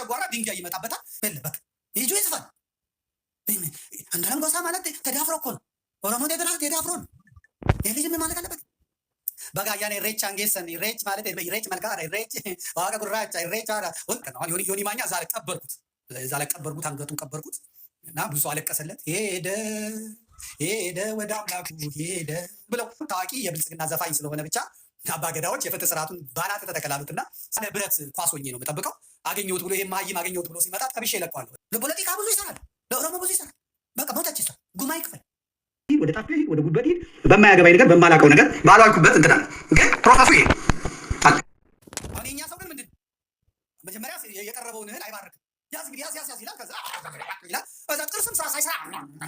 ጨጓራ ድንጋይ ይመጣበታል። በቃ ይጆ ይዝፋል። አንዳንድ ጎሳ ማለት ተዳፍሮ እኮ ነው። ኦሮሞ ተዳፍሮ ነው። የልጅ ምን ማለት አለበት? በጋያኔ ኢሬቻ አንጌሰን ኢሬች ማለት ኢሬች መልካ ኢሬች ዋጋ ጉራቻ ኢሬች አራ ወንከ ነው። ዮኒ ማኛ ዛሬ ቀበርኩት፣ አንገቱን ቀበርኩት እና ብዙ አለቀሰለት። ሄደ ወደ አምላኩ ሄደ ብለው ታዋቂ የብልጽግና ዘፋኝ ስለሆነ ብቻ አባገዳዎች የፍትህ ስርዓቱን ባናት ተተከላሉትና ስለ ብረት ኳሶኝ ነው የምጠብቀው። አገኘሁት ብሎ ይሄ ማይም አገኘሁት ብሎ ሲመጣ ጠብሼ እለቀዋለሁ። ለፖለቲካ ብዙ ይሰራል፣ ለኦሮሞ ብዙ ይሰራል። በቃ ቦታች ይሰራል። ጉማይ ክፈል ወደ ጣፍ ወደ ጉልበት ሂድ። በማያገባኝ ነገር በማላውቀው ነገር ባሏልኩበት እንትና ግን ፕሮሰሱ ይሄ አለ። አሁን የኛ ሰው ግን ምንድን መጀመሪያ የቀረበውን እህል አይባርክም። ያዝ እንግዲህ ያዝ ይላል። ከዛ ይላል እዛ ጥርስም ስራ ሳይሰራ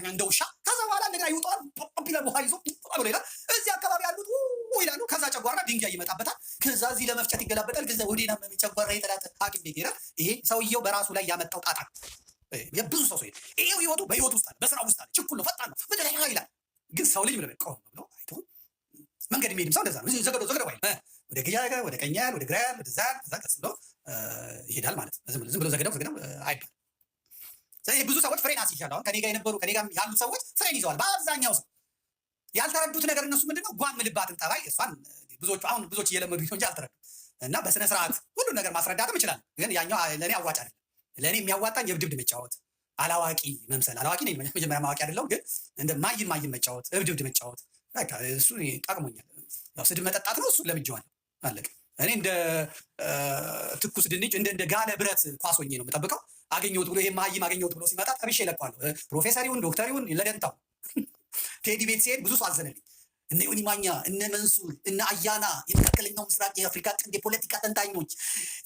እንደ ውሻ። ከዛ በኋላ እንደገና ይውጣል ፖፒላር ውሃ ይዞ ብሎ ይላል። እዚህ አካባቢ ያሉት ይላሉ። ከዛ ጨጓራ ድንጋይ ይመጣበታል። ከዛ እዚህ ለመፍጨት ይገላበጣል። ከዛ ወዲና ጨጓራ የተላጠ ሐኪም ቤት ይላል። ይሄ ሰውየው በራሱ ላይ ያመጣው ጣጣ የብዙ ሰው ይሄው ህይወቱ በህይወቱ ውስጥ አለ፣ በስራው ውስጥ አለ። ችኩል ነው፣ ፈጣን ነው፣ ምድር ይላል። ግን ሰው ልጅ ምንም ቆም ብሎ አይቶ መንገድ የሚሄድም ሰው እንደዛ ነው። ዘገደው አይደል? ወደ ግያ ወደ ቀኛ ወደ ግራ ወደ ዛል ከዛ ቀስ ብሎ ይሄዳል ማለት ነው። ዝም ብሎ ዘገደው አይባል። ስለዚህ ብዙ ሰዎች ፍሬን አስይሻለሁ። አሁን ከኔ ጋር የነበሩ ከኔ ጋር ያሉ ሰዎች ፍሬን ይዘዋል። በአብዛኛው ሰው ያልተረዱት ነገር እነሱ ምንድነው ጓም ልባትን ጠባይ እሷን ብዙዎች እየለመዱ እንጂ አልተረዱ እና በስነ ስርዓት ሁሉን ነገር ማስረዳትም ይችላል። ግን ያኛው ለኔ አዋጭ አይደለም። ለኔ የሚያዋጣኝ የብድብድ መጫወት፣ አላዋቂ መምሰል። አላዋቂ ነኝ መጀመሪያ ማዋቂ አይደለም፣ ግን እንደ ማይም መጫወት፣ እብድብድ መጫወት በቃ እሱ ጠቅሞኛል። ያው ስድብ መጠጣት ነው፣ እሱ ለምጄዋለሁ። አለቀ። እኔ እንደ ትኩስ ድንች እንደ ጋለ ብረት ኳስ ሆኜ ነው የምጠብቀው። አገኘሁት ብሎ ይሄ ማይም አገኘሁት ብሎ ሲመጣ ጠብሼ እለቀዋለሁ። ፕሮፌሰር ይሁን ዶክተር ይሁን ለደንታው ቴዲ ቤት ሲሄድ ብዙ ሰው አዘነልኝ። እነ ዮኒ ማኛ፣ እነ መንሱር፣ እነ አያና የመካከለኛው ምስራቅ የአፍሪካ ቀንድ የፖለቲካ ተንታኞች፣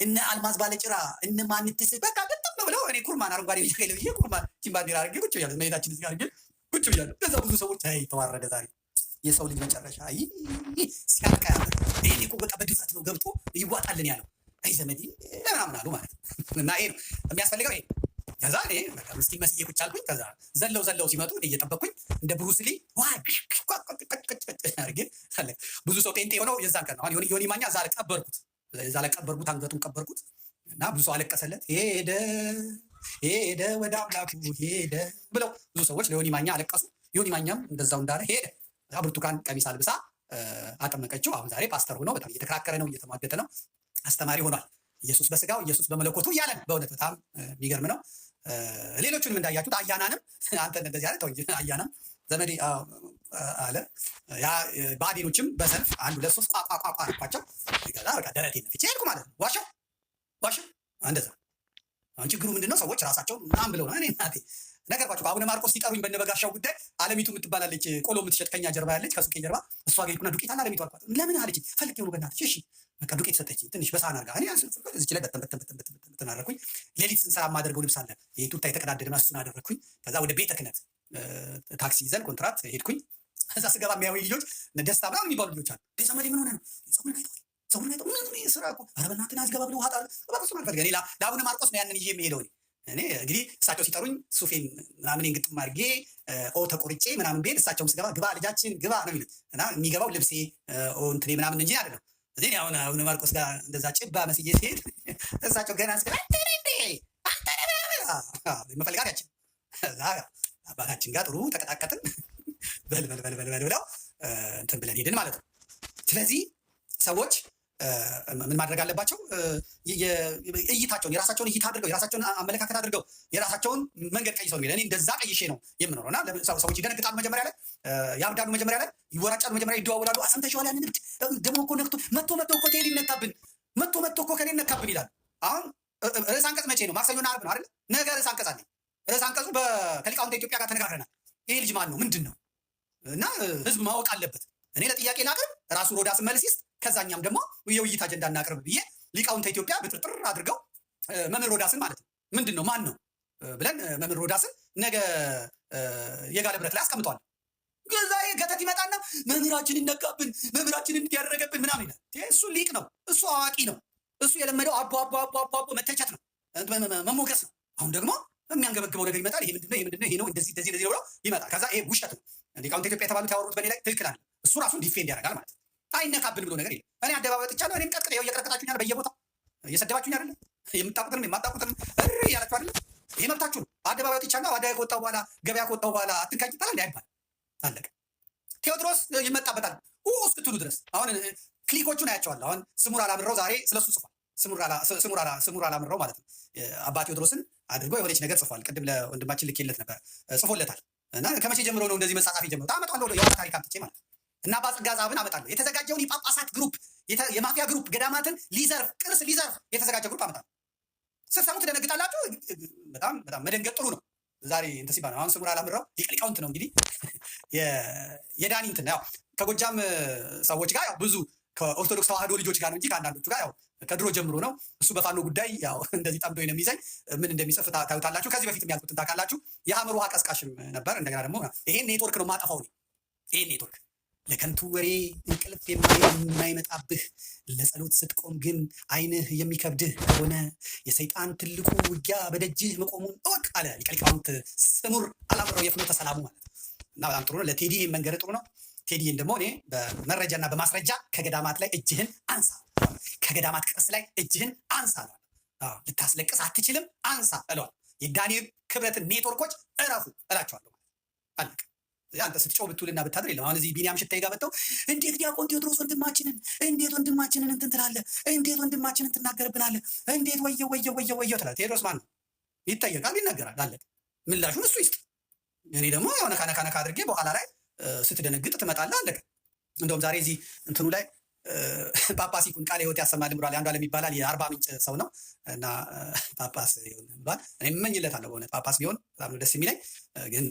እነ አልማዝ ባለጭራ፣ እነ ማንትስ በቃ ገጠም ብለው እኔ ኩርማን አረንጓዴ ብዬ ኩርማን ቺምባንዲራ አድርጌ ቁጭ ብያለሁ። መሄዳችን እዚህ አድርጌ ቁጭ ብያለሁ። ከዛ ብዙ ሰዎች አይ ተዋረደ ዛሬ የሰው ልጅ መጨረሻ ሲያልቃ ያለ ይሄ እኮ በቃ በድፍረት ነው ገብቶ ይዋጣልን ያለው አይ ዘመዴ ለምናምን አሉ ማለት ነው። እና ይሄ ነው የሚያስፈልገው። ይሄ ከዛ እኔ በቃ ምስኪን መስዬ ቁጭ አልኩኝ። ከዛ ዘለው ሲመጡ እየጠበቅኩኝ እንደ ብሩስሊ ብዙ ሰው ጴንጤ የሆነው የዛን ቀን ነው። አሁን ዮኒ ማኛ ዛሬ ቀበርኩት፣ አንገቱን ቀበርኩት እና ብዙ ሰው አለቀሰለት። ሄደ ወደ አምላኩ ሄደ ብለው ብዙ ሰዎች ለዮኒ ማኛ አለቀሱ። ዮኒ ማኛም እንደዛው እንዳለ ሄደ። ብርቱካን ቀሚስ አልብሳ አጠመቀችው። አሁን ዛሬ ፓስተር ሆኖ በጣም እየተከራከረ ነው፣ እየተሟገተ ነው፣ አስተማሪ ሆኗል። ኢየሱስ በስጋው ኢየሱስ በመለኮቱ እያለን በእውነት በጣም የሚገርም ነው። ሌሎቹንም እንዳያችሁት አያናንም አንተ እንደዚህ አለ ተው አያናም ዘመዴ አለ። ያ ባዲኖችም በሰልፍ 1 2 3 ቋቋቋቋ አልኳቸው። ከዛ በቃ ደረቴን ነፍቼ ሄድኩ ማለት ነው። ዋሻው እንደዛ። አሁን ችግሩ ምንድነው? ሰዎች ራሳቸው ምናምን ብለው ነው። እኔ እናቴ ነገርኳቸው። አቡነ ማርቆስ ሲጠሩኝ በነበጋሻው ጉዳይ አለሚቱ የምትባላለች ቆሎ የምትሸጥ ከኛ ጀርባ ያለች ከሱቄ ጀርባ እሷ ጋር ሄድኩና ዱቄት አለ አለሚቱ አልኳት። ለምን አለችኝ። ፈልጌ ነው በእናትሽ። እሺ በቃ ዱቄት ሰጠችኝ ትንሽ በሳህን አድርጋ። እኔ እዚች ላይ በተን አደረኩኝ። ሌሊት ስንሰራ የማደርገው ልብስ አለ ቱታ የተቀዳደደ እሱን አደረግኩኝ። ከዛ ወደ ቤተ ክህነት ታክሲ ይዘን ኮንትራት ሄድኩኝ። ከዛ ስገባ የሚያዩኝ ልጆች ደስታ ምናምን የሚባሉ ልጆች አሉ። ዘመዴ ምን ሆነ ነው ፀጉርን አይተው ምን ስራ እኮ ኧረ በእናትህ አስገባ ብለው ውሃ ጣሉ። በሱ አልፈልገ እኔ ለአቡነ ማርቆስ ነው ያንን ይዤ የሚሄደው። እኔ እንግዲህ እሳቸው ሲጠሩኝ ሱፌን ምናምን ግጥም አድርጌ ተቆርጬ ምናምን ቤት እሳቸውም ስገባ ግባ ልጃችን ግባ ነው የሚሉት እና የሚገባው ልብሴ እንትኔ ምናምን እንጂ አይደለም። እዚህ አሁን አቡነ ማርቆስ ጋር እንደዛ ጭባ መስዬ ሲሄድ እሳቸው ገና ስገባ መፈልጋሪያችን እዛ አባታችን ጋር ጥሩ ተቀጣቀጥን። በል ብለው እንትን ብለን ሄድን ማለት ነው። ስለዚህ ሰዎች ምን ማድረግ አለባቸው? እይታቸውን የራሳቸውን እይታ አድርገው የራሳቸውን አመለካከት አድርገው የራሳቸውን መንገድ ቀይሰው ነው። እኔ እንደዛ ቀይሼ ነው የምኖረው እና ሰዎች ይደነግጣሉ። መጀመሪያ ላይ ያብዳሉ፣ መጀመሪያ ላይ ይወራጫሉ፣ መጀመሪያ ይደዋወላሉ። አሰምተሽዋል ያንን እብድ ደግሞ እኮ ነክቶ መቶ እኮ ቴዲ ነካብን፣ መቶ እኮ ከኔ ነካብን ይላሉ። አሁን ርዕስ አንቀጽ መቼ ነው? ማክሰኞና ዓርብ ነው አይደል? ነገ ርዕስ አንቀጽ አለኝ። ርዕስ አንቀጹ ከሊቃውንተ ኢትዮጵያ ጋር ተነጋግረናል። ይሄ ልጅ ማን ነው? ምንድን ነው? እና ህዝብ ማወቅ አለበት። እኔ ለጥያቄ ላቅርብ፣ ራሱ ሮዳስ መልስ ይስጥ፣ ከዛኛም ደግሞ የውይይት አጀንዳ እናቅርብ ብዬ ሊቃውንተ ኢትዮጵያ ብጥርጥር አድርገው መምህር ሮዳስን ማለት ነው ምንድን ነው ማን ነው ብለን መምህር ሮዳስን ነገ የጋለ ብረት ላይ አስቀምጠዋል። ከዛ ገተት ይመጣና መምህራችንን ነካብን፣ መምህራችንን እንዲያደረገብን ምናምን ይላል። እሱ ሊቅ ነው፣ እሱ አዋቂ ነው፣ እሱ የለመደው አቦ መተቸት ነው፣ መሞገስ ነው። አሁን ደግሞ የሚያንገበግበው ነገር ይመጣል። ይሄ ምንድነው? ይሄ ነው፣ እንደዚህ ነው ብሎ ይመጣል። ከዛ ይሄ ውሸት ነው። ሊቃውንተ ኢትዮጵያ የተባሉት ያወሩት በእኔ ላይ ትክክል አለ። እሱ ራሱን ዲፌንድ ያደርጋል ማለት ነው። አይነካብን ብሎ ነገር የለም። እኔ አደባባይ ወጥቻለሁ። እኔም ቀጥቅጥ እየቀጠቀጣችሁኛል፣ በየቦታው እየሰደባችሁኝ አይደለ? የምታውቁትንም የማታውቁትንም እያላችሁ አይደለም። ይሄ መብታችሁ ነው። አደባባይ ወጥቻና አደባባይ ከወጣሁ በኋላ ገበያ ከወጣሁ በኋላ አትንካኝ ይባላል እንዴ? አይባል። አለቀ። ቴዎድሮስ ይመጣበታል እስክትሉ ድረስ። አሁን ክሊኮቹን አያቸዋለሁ። አሁን ስሙር አላምረው ዛሬ ስለሱ ጽፏል። ስሙር አላምረው ማለት ነው። አባ ቴዎድሮስን አድርጎ የሆነች ነገር ጽፏል። ቅድም ለወንድማችን ልኬለት ነበር፣ ጽፎለታል። እና ከመቼ ጀምሮ ነው እንደዚህ መጻጻፍ የጀመረው? አመጣለሁ የሆነ ታሪክ አምጥቼ ማለት ነው። እና አባ ጽጋ ዛብን አመጣለሁ። የተዘጋጀውን የጳጳሳት ግሩፕ፣ የማፊያ ግሩፕ፣ ገዳማትን ሊዘርፍ ቅርስ ሊዘርፍ የተዘጋጀ ግሩፕ አመጣለሁ። ስትሰሙት ትደነግጣላችሁ። በጣም በጣም መደንገጥ ጥሩ ነው። ዛሬ እንትን ሲባል አሁን ስሙር አላምረው ሊቃውንት ነው እንግዲህ የዳኒ እንትን ያው ከጎጃም ሰዎች ጋር ያው ብዙ ከኦርቶዶክስ ተዋህዶ ልጆች ጋር ነው እንጂ ከአንዳንዶቹ ጋር ያው ከድሮ ጀምሮ ነው። እሱ በፋኖ ጉዳይ ያው እንደዚህ ጠምዶ ነው የሚይዘኝ። ምን እንደሚጽፍ ታዩታላችሁ። ከዚህ በፊት ያልኩትን ታውቃላችሁ። የሐመር ውሃ ቀስቃሽም ነበር። እንደገና ደግሞ ይሄን ኔትወርክ ነው ማጠፋው። ይሄን ኔትወርክ ለከንቱ ወሬ እንቅልፍ የማይመጣብህ ለጸሎት ስትቆም ግን ዓይንህ የሚከብድህ ከሆነ የሰይጣን ትልቁ ውጊያ በደጅህ መቆሙን እወቅ አለ ሊቀ ሊቃውንት ስሙር አላምረው የፍኖተ ሰላሙ ማለት ነው። እና በጣም ጥሩ ነው። ለቴዲ መንገድ ጥሩ ነው። ቴዲን ደግሞ እኔ በመረጃና በማስረጃ ከገዳማት ላይ እጅህን አንሳ፣ ከገዳማት ቅርስ ላይ እጅህን አንሳ ነው። ልታስለቅስ አትችልም፣ አንሳ እለዋል። የዳንኤል ክብረትን ኔትወርኮች እረፉ እላቸዋለሁ። አለቀ። አንተ ስትጮህ ብትውልና ብታድር የለም። አሁን እዚህ ቢኒያም ሽታዬ ጋር መጥተው እንዴት ዲያቆን ቴዎድሮስ ወንድማችንን እንትን ትላለህ? እንዴት ወንድማችንን ትናገርብናለህ? እንዴት ወየው ትላለህ? ቴዎድሮስ ማን ነው? ይጠየቃል፣ ይናገራል። አለቀ። ምላሹን እሱ ይስጥ። እኔ ደግሞ የሆነ ካነካ አድርጌ በኋላ ላይ ስትደነግጥ ትመጣለህ። አለቀ። እንደውም ዛሬ እዚህ እንትኑ ላይ ጳጳስ ይኩን ቃለ ሕይወት ያሰማልን ብሏል። አንዱ ዓለም ይባላል፣ የአርባ ምንጭ ሰው ነው እና ጳጳስ ይሁን ብሏል። እኔ እመኝለታለሁ በእውነት ጳጳስ ቢሆን በጣም ደስ የሚለኝ። ግን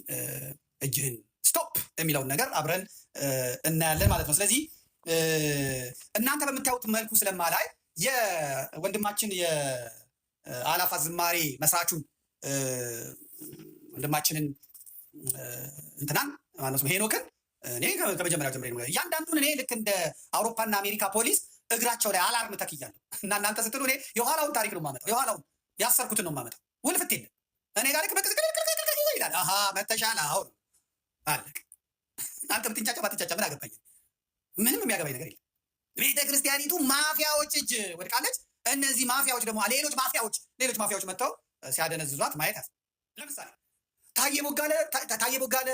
እጅህን ስቶፕ የሚለውን ነገር አብረን እናያለን ማለት ነው። ስለዚህ እናንተ በምታዩት መልኩ ስለማላይ የወንድማችን የአእላፋት ዝማሬ መስራቹን ወንድማችንን እንትናን ማለት ነው ሄኖክን እኔ ከመጀመሪያው ጀምሬ ነው እያንዳንዱን እኔ ልክ እንደ አውሮፓና አሜሪካ ፖሊስ እግራቸው ላይ አላርም ተክያለሁ። እና እናንተ ስትሉ እኔ የኋላውን ታሪክ ነው የማመጣው፣ የኋላውን ያሰርኩትን ነው የማመጣው። ውልፍት የለም እኔ ጋር ልክ በቅዝቅል ይላል። አሃ መተሻል አሁን አለቅ። አንተ ብትንጫጫ ባትንጫጫ ምን አገባኝ? ምንም የሚያገባኝ ነገር የለም። ቤተ ክርስቲያኒቱ ማፊያዎች እጅ ወድቃለች። እነዚህ ማፊያዎች ደግሞ ሌሎች ማፊያዎች መጥተው ሲያደነዝዟት ማየት ያስ ለምሳሌ ታዬ ቦጋለ፣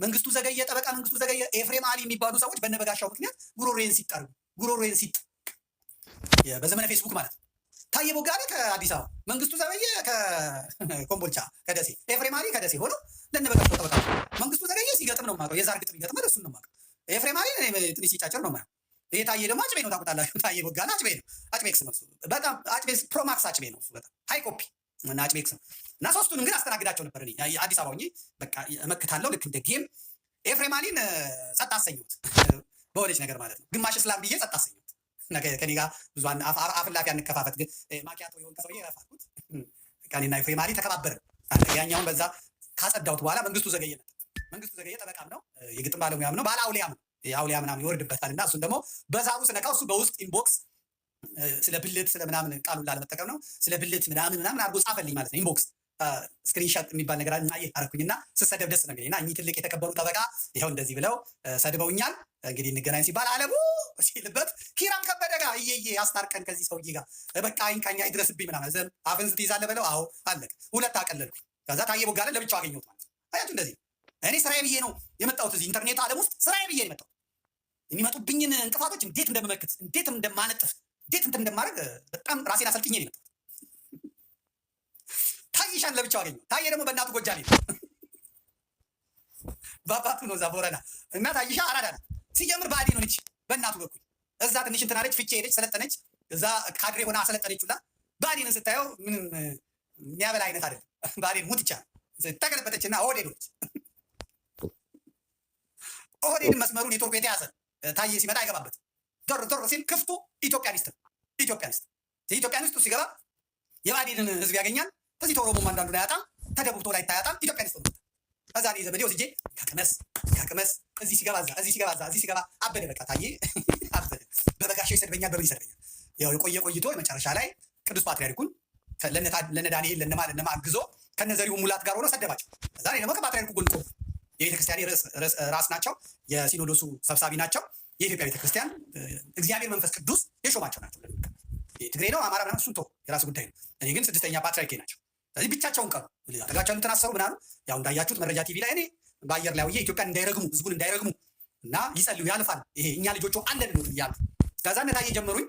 መንግስቱ ዘገየ፣ ጠበቃ መንግስቱ ዘገየ፣ ኤፍሬም አሊ የሚባሉ ሰዎች በነበጋሻው ምክንያት ጉሮሬን ሲጥ በዘመነ ፌስቡክ ማለት ነው። ታዬ ቦጋለ ከአዲስ አበባ፣ መንግስቱ ዘገየ ከኮምቦልቻ ከደሴ፣ ኤፍሬም አሊ ከደሴ ሆኖ ለነበጋሻው ጠበቃ። መንግስቱ ዘገየ ሲገጥም ነው የማውቀው፣ የዛር ግጥም ይገጥማል፣ እሱን ነው የማውቀው። ኤፍሬም አሊ ትንሽ ሲጫጭር ነው የማውቀው። ይሄ ታዬ ደግሞ አጭቤ ነው፣ ታውቁታላችሁ። ታዬ ቦጋለ አጭቤ ነው፣ አጭቤክስ ነው እሱ። በጣም አጭቤ ፕሮማክስ አጭቤ ነው እሱ፣ በጣም ሃይ ኮፒ እና አጭቤክስ ነው። እና ሶስቱንም ግን አስተናግዳቸው ነበር። እኔ አዲስ አበባ ሆኜ በቃ እመክታለሁ፣ ልክ እንደ ጌም። ኤፍሬም አሊን ጸጥ አሰኘሁት በሆነች ነገር ማለት ነው። ግማሽ እስላም ብዬ ጸጥ አሰኘሁት። ከኔ ጋር ብዙ አፍላፊ አንከፋፈት፣ ግን ማኪያቶ የሆን ሰውዬ ረፋኩት። እኔና ኤፍሬም አሊ ተከባበርን። ያኛውን በዛ ካጸዳሁት በኋላ መንግስቱ ዘገየ መጣ። መንግስቱ ዘገየ ጠበቃም ነው፣ የግጥም ባለሙያም ነው፣ ባለ አውሊያም ነው። የአውሊያ ምናምን ይወርድበታል። እና እሱን ደግሞ በዛሩ ስነካው እሱ በውስጥ ኢንቦክስ ስለ ብልት ስለ ምናምን ቃሉን ላለመጠቀም ነው ስለ ብልት ምናምን አድርጎ ጻፈልኝ ማለት ነው። ኢንቦክስ ስክሪንሻት የሚባል ነገር እና አረኩኝና ስሰደብ ደስ ነው እና እኚህ ትልቅ የተከበሩ ጠበቃ ይኸው እንደዚህ ብለው ሰድበውኛል። እንግዲህ እንገናኝ ሲባል አለሙ ሲልበት ኪራም ከበደ ጋር እየዬ ያስታርቀን ከዚህ ሰውዬ ጋር በቃ አይንካኛ ይድረስብኝ ምናምን ዘም አፍን ስትይዛለህ በለው። አዎ አለቅ። ሁለት አቀለልኩኝ። ከዛ ታዬ ቦጋለ ለብቻው አገኘሁት ማለት ነው። አያችሁ እንደዚህ እኔ ስራዬ ብዬ ነው የመጣሁት። እዚህ ኢንተርኔት ዓለም ውስጥ ስራዬ ብዬ ነው የመጣሁት። የሚመጡብኝን እንቅፋቶች እንዴት እንደምመክት፣ እንዴት እንደማነጥፍ፣ እንዴት እንደማደርግ በጣም ራሴን አሰልጥኜ ነው የመጣሁት። ታይሻን ለብቻው አገኘሁ። ታዬ ደግሞ በእናቱ ጎጃሜ ነው፣ በአባቱ ነው እዛ ቦረና። እና ታይሻ አራዳ ናት። ሲጀምር ባዲ ነው ልጅ በእናቱ በኩል እዛ ትንሽ እንትን አለች፣ ፍቼ ሄደች፣ ሰለጠነች። እዛ ካድሬ ሆና አሰለጠነች ሁላ። ባዲን ስታየው ምንም የሚያበላ አይነት አይደለም። ባዲን ሙትቻ ተገለበጠችና ኦህዴድ ሆነች። ኦህዴድን መስመሩ ኔትወርኩ የተያዘ ታዬ ሲመጣ አይገባበት። ዞር ሲል ክፍቱ ኢትዮጵያኒስት ኢትዮጵያኒስቱ ሲገባ የባዲንን ህዝብ ያገኛል። ከዚህ ተኦሮሞም አንዳንዱን አያጣም፣ ተደቡብቶ ላይ ታያጣም። ኢትዮጵያኒስት ነው። ከዛ እኔ ዘመዴ ወስጄ ከቅመስ እዚህ ሲገባ አበደ። በቃ ታዬ አበደ። በበጋሻው ይሰድበኛል፣ በምን ይሰድበኛል። ያው የቆየ ቆይቶ መጨረሻ ላይ ቅዱስ ፓትርያርኩን ለነ ዳንኤል ለነማ አግዞ ከነዘሪው ሙላት ጋር ሆኖ ሰደባቸው። ከዛ እኔ ደግሞ ከፓትርያርኩ ጎን ቆምኩ። የቤተክርስቲያን ራስ ናቸው፣ የሲኖዶሱ ሰብሳቢ ናቸው። የኢትዮጵያ ቤተክርስቲያን እግዚአብሔር መንፈስ ቅዱስ የሾማቸው ናቸው። ትግሬ ነው አማራ ምናምን እሱን ተው፣ የራሱ ጉዳይ ነው። እኔ ግን 6ኛ ፓትርያርኬ ናቸው። ስለዚህ ብቻቸውን ቀሩ። አጠገባቸው ያሉትን አሰሩ ምናሉ። ያው እንዳያችሁት መረጃ ቲቪ ላይ እኔ በአየር ላይ ውዬ ኢትዮጵያን እንዳይረግሙ ህዝቡን እንዳይረግሙ እና ይጸልዩ ያልፋል፣ ይሄ እኛ ልጆቹ አለን ነው እያሉ ከዛ እነ ታዬ ጀመሩኝ።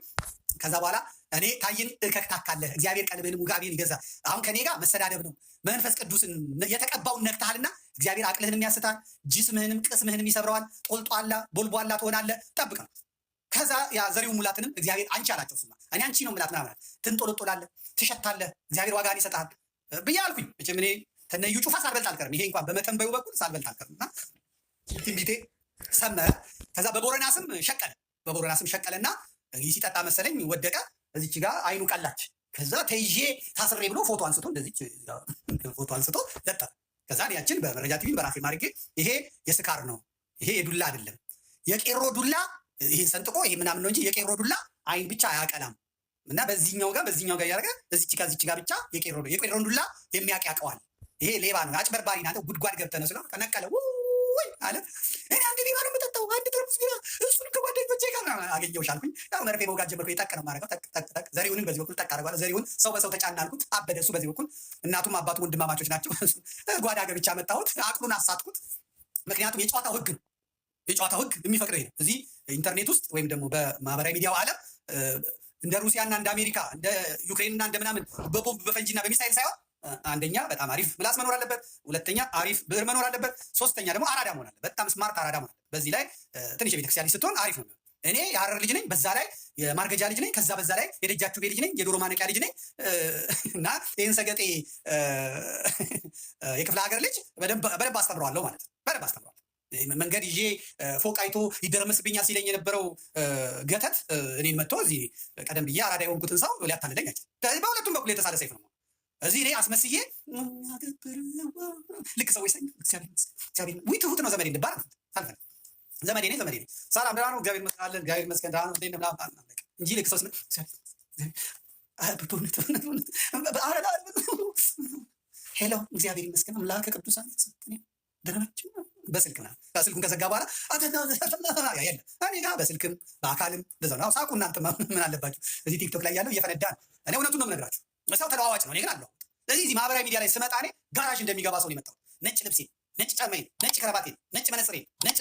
ከዛ በኋላ እኔ ታዬን እከክታካለህ እግዚአብሔር ቀልብህን ሙጋቤን ይገዛ። አሁን ከኔ ጋር መሰዳደብ ነው። መንፈስ ቅዱስን የተቀባውን ነክተሃልና እግዚአብሔር አቅልህንም ያስታል፣ ጅስምህንም ቅስምህንም ይሰብረዋል። ጦልጧላ ቦልቧላ ትሆናለህ፣ ጠብቅ ነው። ከዛ ያ ዘሪው ሙላትንም እግዚአብሔር አንቺ አላቸው። እሱማ እኔ አንቺ ነው ሙላት ምናምን ትንጦለጦላለህ፣ ትሸታለህ፣ እግዚአብሔር ዋጋን ይሰጣል ብዬ አልኩኝ። መቼም እኔ ተነዩ ጩፋ ሳልበልጥ አልቀርም። ይሄ እንኳን በመተንበዩ በኩል ሳልበልጥ አልቀርም እና ትንቢቴ ሰመረ። ከዛ በቦረና ስም ሸቀለ፣ በቦረና ስም ሸቀለና ሲጠጣ መሰለኝ ወደቀ። እዚች ጋር አይኑ ቀላች። ከዛ ተይዤ ታስሬ ብሎ ፎቶ አንስቶ እንደዚች ፎቶ አንስቶ ለጠፈ። ከዛ ያችን በመረጃ ቲቪ በራሴ ማድረጌ ይሄ የስካር ነው፣ ይሄ የዱላ አይደለም፣ የቄሮ ዱላ ይሄን ሰንጥቆ ይሄ ምናምን ነው እንጂ የቄሮ ዱላ አይን ብቻ አያቀላም። እና በዚህኛው ጋር እያደረገ እዚች ጋር ብቻ የቄሮን ዱላ የሚያውቅ ያውቀዋል። ይሄ ሌባ ነው፣ አጭበርባሪ ናት። ጉድጓድ ገብተህ ነው ስለው ከነቀለ ወይ አለ። እኔ አንድ ሌባ ነው የምጠጣው፣ አንድ ጠርሙስ ቢራ፣ እሱን ከጓደኞቼ ጋር አገኘሁሽ አልኩኝ። ያው መርፌ መውጋት ጀመርኩ። ጠቅ ነው የማደርገው፣ ጠቅ። ዘሪሁንን በዚህ በኩል ጠቅ አደርገዋለሁ። ዘሪሁን ሰው በሰው ተጫና አልኩት፣ አበደ። እሱ በዚህ በኩል እናቱም አባቱ ወንድማማቾች ናቸው። ጓዳ ገብቻ መጣሁት፣ አቅሉን አሳትኩት። ምክንያቱም የጨዋታው ህግ ነው፣ የጨዋታው ህግ የሚፈቅደው ይሄ ነው። እዚህ ኢንተርኔት ውስጥ ወይም ደግሞ በማህበራዊ ሚዲያው ዓለም እንደ ሩሲያና እንደ አሜሪካ እንደ ዩክሬንና እንደ ምናምን በቦምብ በፈንጂና በሚሳይል ሳይሆን አንደኛ በጣም አሪፍ ምላስ መኖር አለበት፣ ሁለተኛ አሪፍ ብዕር መኖር አለበት፣ ሶስተኛ ደግሞ አራዳ መሆን አለበት። በጣም ስማርት አራዳ መሆን አለበት። በዚህ ላይ ትንሽ የቤተክርስቲያን ልጅ ስትሆን አሪፍ ነው። እኔ የሀረር ልጅ ነኝ፣ በዛ ላይ የማርገጃ ልጅ ነኝ፣ ከዛ በዛ ላይ የደጃችሁ ቤ ልጅ ነኝ፣ የዶሮ ማነቂያ ልጅ ነኝ እና ይህን ሰገጤ የክፍለ ሀገር ልጅ በደንብ አስተምረዋለሁ ማለት ነው። በደንብ አስተምረዋለሁ። መንገድ ይዤ ፎቅ አይቶ ይደረመስብኛል ሲለኝ የነበረው ገተት እኔን መጥቶ እዚህ ቀደም ብዬ አራዳ የሆንኩትን ሰው ሊያታልለኝ አይችልም። በሁለቱም በኩል የተሳለ ሰይፍ ነው። እዚህ እኔ አስመስዬ ልክ ሰዎች ውይ ትሁት ነው ዘመዴ ልባል አልፈልግም። ዘመዴ ነኝ ሰላም ደህና ነው እግዚአብሔር ይመስገን አለን እግዚአብሔር ይመስገን ደህና ነው እንጂ ልክ ሰው ሄሎ እግዚአብሔር ይመስገን አምላከ ቅዱሳን ደህና ናቸው። በስልኩን ከዘጋ በኋላ የለም እኔ ጋር በስልክም በአካልም እንደዛ ነው። ሳቁ እናንተ ምን አለባችሁ? እዚህ ቲክቶክ ላይ ያለው እየፈነዳ ነው። እኔ እውነቱን ነው የምነግራችሁ። ሰው ተለዋዋጭ ነው። እኔ ግን አለሁ። ስለዚህ እዚህ ማህበራዊ ሚዲያ ላይ ስመጣ እኔ ጋራዥ እንደሚገባ ሰው ነው የመጣሁት። ነጭ ልብሴ፣ ነጭ ጫማዬ፣ ነጭ ከረባቴ፣ ነጭ መነጽሬ፣ ነጭ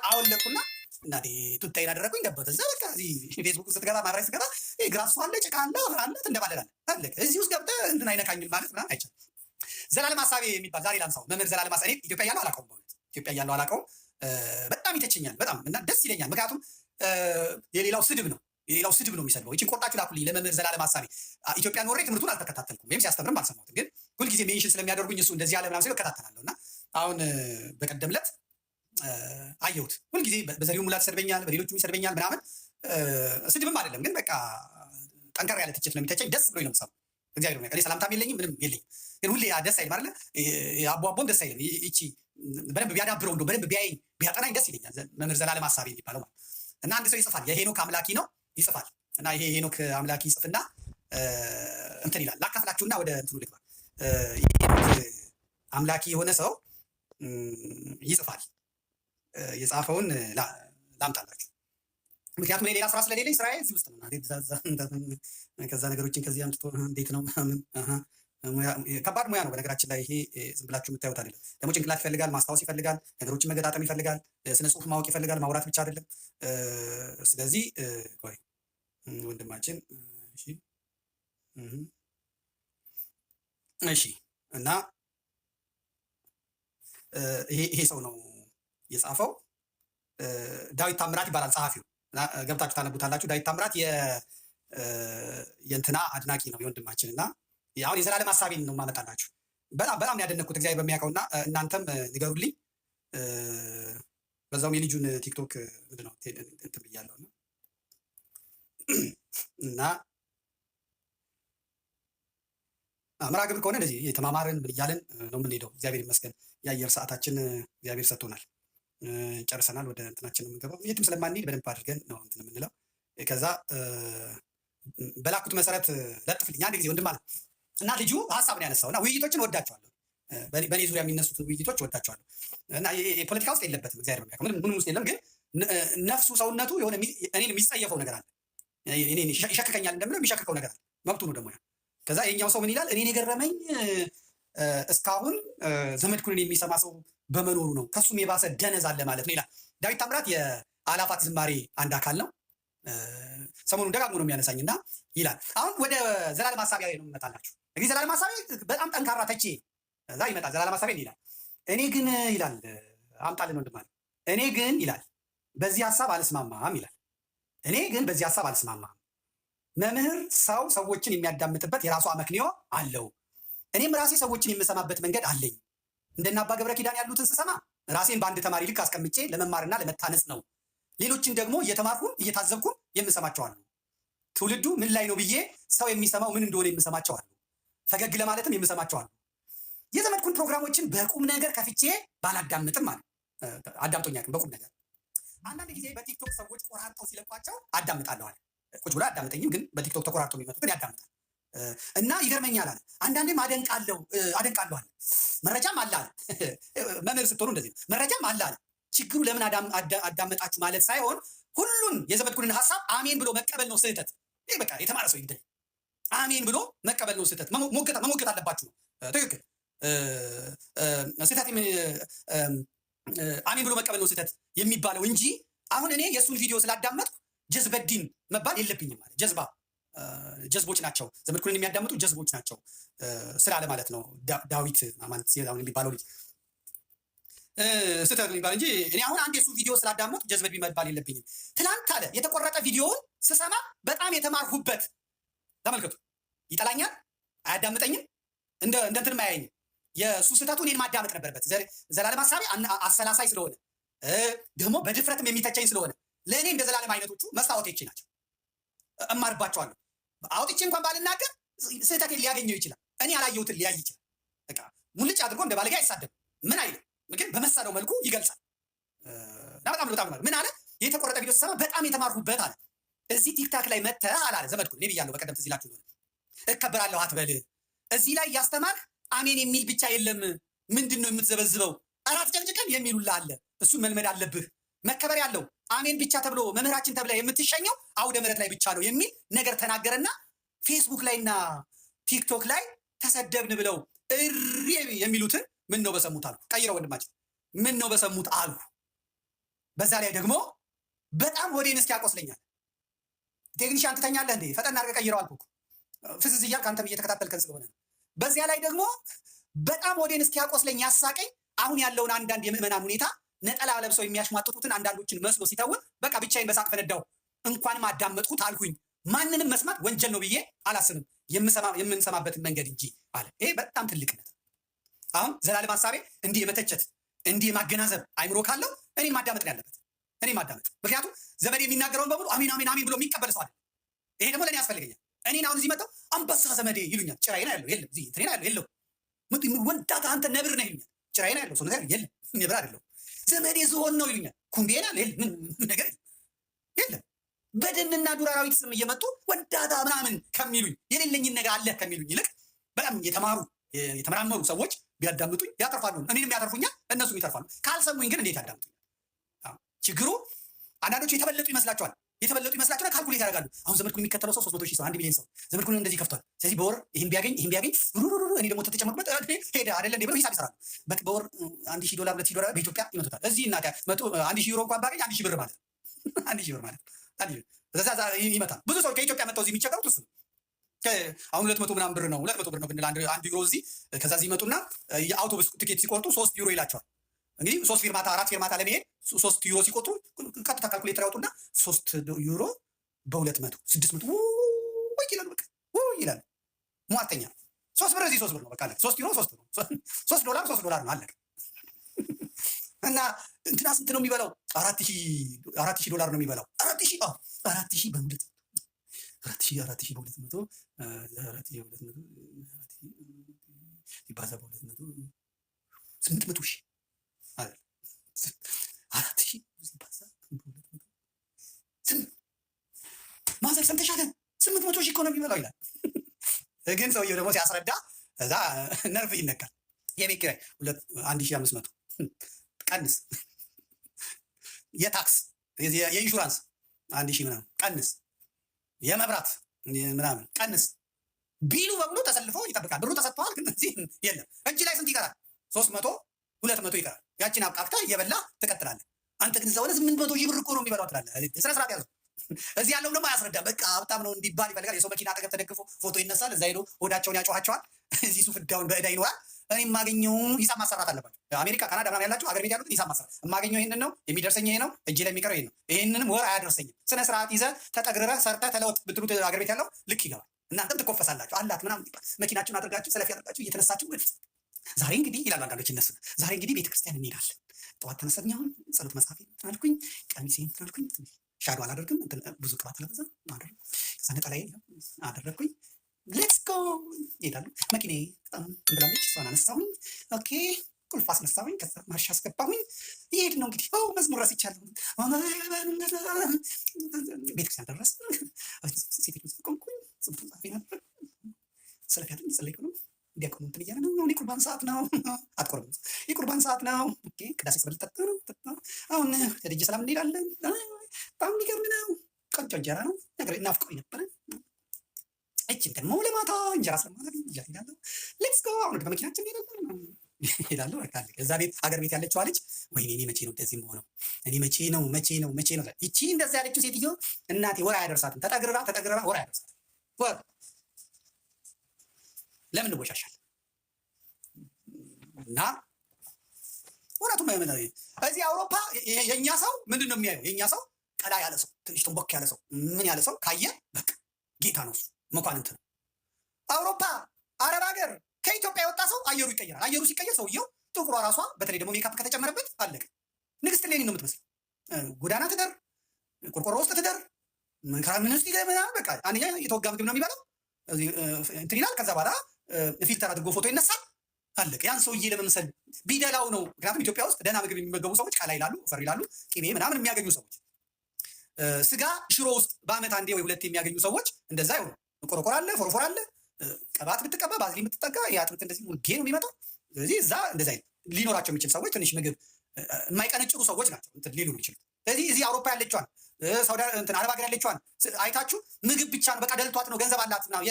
አወለኩና እናቴ ቱታዬን አደረኩኝ። ገባሁት እዛ በቃ እዚህ ፌስቡክ ስትገባ ማህበራዊ ስትገባ ግራሱ አለ፣ ጭቃ አለ፣ አለ ትንደባለላለህ አለ። እዚህ ውስጥ ገብተህ እንትን አይነካኝም ማለት ምናምን አይቻልም። ዘላለም ሀሳቤ የሚባል ዛሬ ላንሳው። መምህር ዘላለም ሀሳቤ ኢትዮጵያ እያለሁ አላውቀውም። በእውነት ኢትዮጵያ እያለሁ አላውቀውም። በጣም ይተቸኛል በጣም እና ደስ ይለኛል። ምክንያቱም የሌላው ስድብ ነው የሚሰድበው። ይህችን ቆርጣችሁ ላኩልኝ ለመምህር ዘላለም ሀሳቤ። ኢትዮጵያ ኖሬ ትምህርቱን አልተከታተልኩም ወይም ሲያስተምርም አልሰማሁትም። ግን ሁልጊዜ ሜንሽን ስለሚያደርጉኝ እሱ እንደዚህ ያለ ምናምን ሲለው እከታተላለሁ እና አሁን በቀደም ዕለት አየሁት። ሁልጊዜ በዘሪው ሙላት ይሰድበኛል፣ በሌሎቹም ይሰድበኛል ምናምን። ስድብም አይደለም ግን በቃ ጠንከር ያለ ትችት ነው የሚተቸኝ። ደስ ብሎኝ ነው የምሰማው። እግዚአብሔር ነው። እኔ ሰላምታም የለኝም ምንም የለኝም። ግን ሁሌ ደስ አይልም አይደለ? አቦም ደስ አይልም። ይቺ በደንብ ቢያዳብረው እንደው በደንብ ቢያይ ቢያጠናኝ ደስ ይለኛል። መምህር ዘላለም ሀሳቤ የሚባለው ማለት እና አንድ ሰው ይጽፋል። የሄኖክ አምላኪ ነው ይጽፋል እና ይሄ ሄኖክ አምላኪ ይጽፍና እንትን ይላል። ላካፍላችሁና ወደ እንትኑ ልግባ። ሄኖክ አምላኪ የሆነ ሰው ይጽፋል። የጻፈውን ላምጣላችሁ። ምክንያቱም እኔ ሌላ ስራ ስለሌለኝ ስራዬ እዚህ ውስጥ ነው። ከዛ ነገሮችን ከዚህ አምጥቶ እንዴት ነው ከባድ ሙያ ነው በነገራችን ላይ። ይሄ ዝም ብላችሁ የምታዩት አይደለም። ደግሞ ጭንቅላት ይፈልጋል፣ ማስታወስ ይፈልጋል፣ ነገሮችን መገጣጠም ይፈልጋል፣ ስነ ጽሁፍ ማወቅ ይፈልጋል፣ ማውራት ብቻ አይደለም። ስለዚህ ቆይ ወንድማችን እሺ እና ይሄ ሰው ነው የጻፈው። ዳዊት ታምራት ይባላል ጸሐፊው። ገብታችሁ ታነቡታላችሁ። ዳዊት ታምራት የእንትና አድናቂ ነው የወንድማችን እና አሁን የዘላለም ሀሳቤን ነው የማመጣላችሁ። በጣም ያደነኩት እግዚአብሔር በሚያውቀውና እናንተም ንገሩልኝ። በዛውም የልጁን ቲክቶክ ምንድን ነው እንትን ብያለሁ እና መርሃ ግብር ከሆነ እንደዚህ የተማማርን ምን እያለን ነው የምንሄደው። እግዚአብሔር ይመስገን የአየር ሰዓታችን እግዚአብሔር ሰጥቶናል። ጨርሰናል። ወደ እንትናችን የምንገባው የትም ስለማንሄድ በደንብ አድርገን ነው እንትን የምንለው። ከዛ በላኩት መሰረት ለጥፍልኝ አንድ ጊዜ ወንድም አለ እና ልጁ ሀሳብ ነው ያነሳው እና ውይይቶችን ወዳቸዋለሁ። በእኔ ዙሪያ የሚነሱትን ውይይቶች ወዳቸዋለሁ እና የፖለቲካ ውስጥ የለበትም እግዚአብሔር በሚያውቀው ምንም ውስጥ የለም። ግን ነፍሱ ሰውነቱ የሆነ እኔን የሚጸየፈው ነገር አለ። እኔ ይሸክከኛል እንደምለው የሚሸክከው ነገር አለ። መብቱ ነው ደግሞ ያ። ከዛ የኛው ሰው ምን ይላል? እኔን የገረመኝ እስካሁን ዘመድኩንን የሚሰማ ሰው በመኖሩ ነው፣ ከሱም የባሰ ደነዝ አለ ማለት ነው ይላል። ዳዊት ታምራት የአላፋት ዝማሬ አንድ አካል ነው። ሰሞኑን ደጋግሞ ነው የሚያነሳኝ እና ይላል። አሁን ወደ ዘላለም ሀሳቢያ ነው የምመጣላችሁ። እንግዲህ ዘላለም ሀሳቢ በጣም ጠንካራ ተቼ እዛ ይመጣል። ዘላለም ሀሳቢ ይላል፣ እኔ ግን ይላል፣ አምጣልን ወንድም አለ። እኔ ግን ይላል በዚህ ሀሳብ አልስማማም ይላል። እኔ ግን በዚህ ሀሳብ አልስማማም። መምህር ሰው ሰዎችን የሚያዳምጥበት የራሱ አመክንዮ አለው። እኔም ራሴ ሰዎችን የምሰማበት መንገድ አለኝ። እንደነ አባ ገብረ ኪዳን ያሉትን ስሰማ ራሴን በአንድ ተማሪ ልክ አስቀምጬ ለመማርና ለመታነጽ ነው። ሌሎችን ደግሞ እየተማርኩም እየታዘብኩም የምሰማቸዋለሁ። ትውልዱ ምን ላይ ነው ብዬ ሰው የሚሰማው ምን እንደሆነ የምሰማቸዋለሁ። ፈገግ ለማለትም የምሰማቸዋለሁ። የዘመድኩን ፕሮግራሞችን በቁም ነገር ከፍቼ ባላዳምጥም ማለት አዳምጦኛ በቁም ነገር አንዳንድ ጊዜ በቲክቶክ ሰዎች ቆራርጠው ሲለቋቸው አዳምጣለሁ አለ። ቁጭ ብሎ አዳምጠኝም፣ ግን በቲክቶክ ተቆራርጠው የሚመጡትን ያዳምጣል እና ይገርመኛል አለ። አንዳንዴም አደንቃለሁ አለ። መረጃም አለ አለ። መምህር ስትሆኑ እንደዚህ ነው። መረጃም አለ አለ። ችግሩ ለምን አዳመጣችሁ ማለት ሳይሆን ሁሉን የዘመድኩንን ሀሳብ አሜን ብሎ መቀበል ነው ስህተት። ይህ በቃ የተማረ ሰው ይግደል። አሜን ብሎ መቀበል ነው ስህተት። መሞገት አለባችሁ። ትክክል። ስህተት አሜን ብሎ መቀበል ነው ስህተት የሚባለው እንጂ አሁን እኔ የእሱን ቪዲዮ ስላዳመጥኩ ጀዝበዲን መባል የለብኝም ማለት ጀዝቦች ናቸው ዘመድኩንን የሚያዳምጡ ጀዝቦች ናቸው ስላለ ማለት ነው። ዳዊት ማለት የሚባለው ልጅ ስህተት የሚባል እንጂ እኔ አሁን አንድ የሱ ቪዲዮ ስላዳመጡ ጀዝበዲ መባል የለብኝም። ትላንት አለ የተቆረጠ ቪዲዮውን ስሰማ በጣም የተማርሁበት። ተመልከቱ። ይጠላኛል፣ አያዳምጠኝም፣ እንደ እንትንም አያየኝም። የእሱ ስህተቱ እኔን ማዳመጥ ነበረበት። ዘላለም ሀሳቤ አሰላሳይ ስለሆነ ደግሞ በድፍረትም የሚተቸኝ ስለሆነ ለእኔ እንደ ዘላለም አይነቶቹ መስታወቶቼ ናቸው። እማርባቸዋለሁ። አውጥቼ እንኳን ባልናገር ስህተቴን ሊያገኘው ይችላል። እኔ ያላየሁትን ሊያይ ይችላል። በቃ ሙልጭ አድርጎ እንደ ባለጌ አይሳደብም። ምን አይልም፣ ግን በመሰለው መልኩ ይገልጻል። እና በጣም ምን አለ? የተቆረጠ ቪዲዮ ስሰማ በጣም የተማርሁበት አለ። እዚህ ቲክታክ ላይ መተህ አላለ ዘመድኩን። እኔ ብያለሁ በቀደም ትዝ ይላችሁ ነው። እከበራለሁ አትበል። እዚህ ላይ ያስተማርክ አሜን የሚል ብቻ የለም። ምንድን ነው የምትዘበዝበው? አራት ጨቅጭቀን የሚሉላ አለ። እሱን መልመድ አለብህ። መከበር ያለው አሜን ብቻ ተብሎ መምህራችን ተብላ የምትሸኘው አውደ ምሕረት ላይ ብቻ ነው የሚል ነገር ተናገረና ፌስቡክ ላይና ቲክቶክ ላይ ተሰደብን ብለው እሪ የሚሉትን ምን ነው በሰሙት አሉ። ቀይረው ወንድማችን ምን ነው በሰሙት አሉ። በዛ ላይ ደግሞ በጣም ሆዴን እስኪ ያቆስለኛል። ቴክኒሻን ትተኛለህ እንዴ? ፈጠን አድርገህ ቀይረው አልኩህ። ፍዝዝ እያልክ አንተም እየተከታተልከን ስለሆነ በዚያ ላይ ደግሞ በጣም ሆዴን እስኪያቆስለኝ ያሳቀኝ አሁን ያለውን አንዳንድ የምዕመናን ሁኔታ ነጠላ ለብሰው የሚያሽሟጥጡትን አንዳንዶችን መስሎ ሲተውን በቃ ብቻዬን በሳቅ ፈነዳው። እንኳንም አዳመጥኩት አልኩኝ። ማንንም መስማት ወንጀል ነው ብዬ አላስብም፣ የምንሰማበትን መንገድ እንጂ አለ። ይሄ በጣም ትልቅነት። አሁን ዘላለም ሀሳቤ እንዲህ የመተቸት እንዲህ የማገናዘብ አይምሮ ካለው እኔ ማዳመጥ ነው ያለበት። እኔ ማዳመጥ፣ ምክንያቱም ዘመድ የሚናገረውን በሙሉ አሜን አሜን አሜን ብሎ የሚቀበል ሰው አለ። ይሄ ደግሞ ለእኔ ያስፈልገኛል። እኔን አሁን እዚህ መጣው አንበሳ ዘመዴ ይሉኛል። ጭራዬን ያለው የለም፣ እዚህ እንትኔን ያለው የለው፣ ወንዳታ አንተ ነብር ነህ ይሉኛል። ጭራዬን ያለው ሰው ነገር የለም፣ ነብር አይደለም። ዘመዴ ዝሆን ነው ይሉኛል። ኩምቤና የለም፣ ነገር የለም። በደንና ዱር አራዊት ስም እየመጡ ወንዳታ ምናምን ከሚሉኝ የሌለኝን ነገር አለ ከሚሉኝ ይልቅ በጣም የተመራመሩ ሰዎች ቢያዳምጡኝ ያተርፋሉ። እኔንም ያተርፉኛል፣ እነሱም ይተርፋሉ። ካልሰሙኝ ግን እንዴት ያዳምጡኝ? ችግሩ አንዳንዶቹ የተበለጡ ይመስላቸዋል። ካልኩሌት ያደርጋሉ። አሁን ዘመድኩን የሚከተለው ሰው 300 ሺህ ሰው 1 ሚሊዮን ሰው ዘመድኩን እንደዚህ ከፍቷል። ስለዚህ በወር ይህን ቢያገኝ እኔ ደግሞ ተጨመርኩበት ሄደ አይደለ እንዴ ብሎ ሂሳብ ይሰራሉ። በወር $1000 $2000 በኢትዮጵያ ይመጡታል። እዚህ እና 1,000 ዩሮ እንኳን ባገኝ 1,000 ብር ማለት 1,000 ብር ማለት በዛ ይመጣል። ብዙ ሰዎች ከኢትዮጵያ መጥተው እዚህ የሚቸገሩት እሱ ነው። አሁን 200 ምናምን ብር ነው 200 ብር ነው ብንል አንድ ዩሮ እዚህ ከዛ እዚህ ይመጡና የአውቶቡስ ትኬት ሲቆርጡ 3 ዩሮ ይላቸዋል። እንግዲህ 3 ፊርማታ 4 ፊርማታ ለመሄድ 3 ዩሮ ሲቆጥሩ ቀጥታ ካልኩሌተር ያወጡና 3 ዩሮ በ200 600 ወይ ይላሉ። በቃ ይላሉ። ሟርተኛ 3 ብር እዚህ 3 ብር ነው በቃ 3 ዩሮ 3 ብር ነው 3 ዶላር ነው አለቀ። እና እንትና ስንት ነው የሚበላው? 4,000 ዶላር ነው የሚበላው። 4,000 በሁለት 4,000 በ200 ይባዛ በ200 800 ሺህ 4,000 ይባዛ ማዘር ሰምተሻል? 800 ሺህ እኮ ነው የሚበላው ይላል። ግን ሰውየው ደግሞ ሲያስረዳ እዛ ነርቭ ይነካል። የቤት ኪራይ 1,500 ቀንስ፣ የታክስ የኢንሹራንስ 1,000 ምናምን ቀንስ፣ የመብራት ምናምን ቀንስ ቢሉ በሙሉ ተሰልፎ ይጠብቃል። ብሩ ተሰጥተዋል፣ ግን እዚህ የለም። እጅ ላይ ስንት ይቀራል? 300 200 ይቀራል። ያችን አብቃቅተህ እየበላ ትቀጥላለህ። አንተ ግን እዛ ሆነ 800 ሺህ ብር እኮ ነው የሚበላው ትላለህ። ስነ ስርዓት ያዘው። እዚህ ያለው ደግሞ አያስረዳም። በቃ ሀብታም ነው እንዲባል ይፈልጋል። የሰው መኪና አጠገብ ተደግፎ ፎቶ ይነሳል። እዛ ሄዶ ሆዳቸውን ያጮኋቸዋል። እዚህ ሱ ፍዳውን በእዳ ይኖራል። እኔ የማገኘው ሂሳብ ማሰራት አለባቸው። አሜሪካ፣ ካናዳ ምናምን ያላችሁ አገር ቤት ያሉት ሂሳብ ማሰራት፣ የማገኘው ይህንን ነው፣ የሚደርሰኝ ይሄ ነው፣ እጅ ላይ የሚቀረው ይሄ ነው፣ ይህንንም ወር አያደርሰኝም። ስነ ስርዓት ይዘህ ተጠግረህ ሰርተህ ተለወጥ ብትሉት አገር ቤት ያለው ልክ ይገባል። እናንተም ትኮፈሳላችሁ። አላት ምናምን መኪናችሁን አድርጋችሁ ሰለፊ አድርጋችሁ እየተነሳችሁ ዛሬ እንግዲህ ይላሉ አንዳንዶች እነሱ ዛሬ እንግዲህ ቤተክርስቲያን እንሄዳለን። ጠዋት ተነሳኝ፣ አሁን ጸሎት መጽሐፍ እንትን አልኩኝ፣ ቀሚሴ እንትን አልኩኝ፣ ሻዶ አላደርግም፣ ብዙ ቅባት ለበዛ አደረግ ከዛ ነጠላዬ አደረግኩኝ፣ ሌትስ ጎ ይሄዳሉ። መኪኔ በጣም ብላለች፣ እሷን አነሳሁኝ። ኦኬ ቁልፍ አስነሳሁኝ፣ ከዛ ማርሽ አስገባሁኝ። ይሄድ ነው እንግዲህ መዝሙር ረስቻለሁ። ቤተክርስቲያን ደረስ ሴት ቆምኩኝ፣ ጽቡት ጻፊ ነበር ሰለፊ ያለኝ ጸለይኩ ነው እንዲያቆሙ እንትን እያለ ነው። አሁን የቁርባን ሰዓት ነው። አትቆርም፣ የቁርባን ሰዓት ነው። ኦኬ ቅዳሴ ስበል ጠጣ ነው። አሁን ደጀ ሰላም እንሄዳለን። በጣም የሚገርም ነው። ቆንጆ እንጀራ ነው። ነገር ናፍቆኝ ነበረ። እችን ደግሞ ለማታ እንጀራ ስለማላገኝ እሄዳለሁ። ሌትስ ጎ አሁን በመኪናችን ሄዳለሁ። እዛ ቤት አገር ቤት ያለችዋ ልጅ ወይኔ እኔ መቼ ነው እንደዚህ የምሆነው? እኔ መቼ ነው ይቺ እንደዛ ያለችው ሴትዮ እናቴ ወር አያደርሳትም። ተጠግረራ ወር አያደርሳትም። ወር ለምን እንወሻሻል? እና እውነቱም እዚህ አውሮፓ የእኛ ሰው ምንድን ነው የሚያየው? የእኛ ሰው ቀላ ያለ ሰው፣ ትንሽ ተንቦክ ያለ ሰው፣ ምን ያለ ሰው ካየ በቃ ጌታ ነው፣ መኳንንት ነው። አውሮፓ አረብ ሀገር ከኢትዮጵያ የወጣ ሰው አየሩ ይቀየራል። አየሩ ሲቀየር ሰውየው ጥቁሯ ራሷ በተለይ ደግሞ ሜካፕ ከተጨመረበት አለቀ። ንግስት ሌኒ ነው የምትመስለው። ጎዳና ትደር፣ ቆርቆሮ ውስጥ ትደር፣ ምን ውስጥ ይገባ። በቃ አንደኛ የተወጋ ምግብ ነው የሚበላው እንትን ይላል። ከዛ በኋላ ፊልተር አድርጎ ፎቶ ይነሳል። አለቀ። ያን ሰውዬ ለመምሰል ቢደላው ነው። ምክንያቱም ኢትዮጵያ ውስጥ ደህና ምግብ የሚመገቡ ሰዎች ቀላ ይላሉ፣ ፈር ይላሉ፣ ቅቤ ምናምን የሚያገኙ ሰዎች፣ ስጋ ሽሮ ውስጥ በአመት አንዴ ወይ ሁለቴ የሚያገኙ ሰዎች እንደዛ ይሆኑ። ቆረቆር አለ፣ ፎርፎር አለ፣ ቅባት ብትቀባ ባዝሊ ብትጠጋ የአጥንት እንደዚህ ሙልጌ ነው የሚመጣው። ስለዚህ እዛ እንደዛ ሊኖራቸው የሚችል ሰዎች ትንሽ ምግብ የማይቀነጭሩ ሰዎች ናቸው እንትን ሊሉ የሚችሉት። ስለዚህ እዚህ አውሮፓ ያለችዋን ሳውዲ እንትን አረብ ሀገር ያለችዋን አይታችሁ ምግብ ብቻ ነው በቃ ደልቷት ነው ገንዘብ አላት ነው።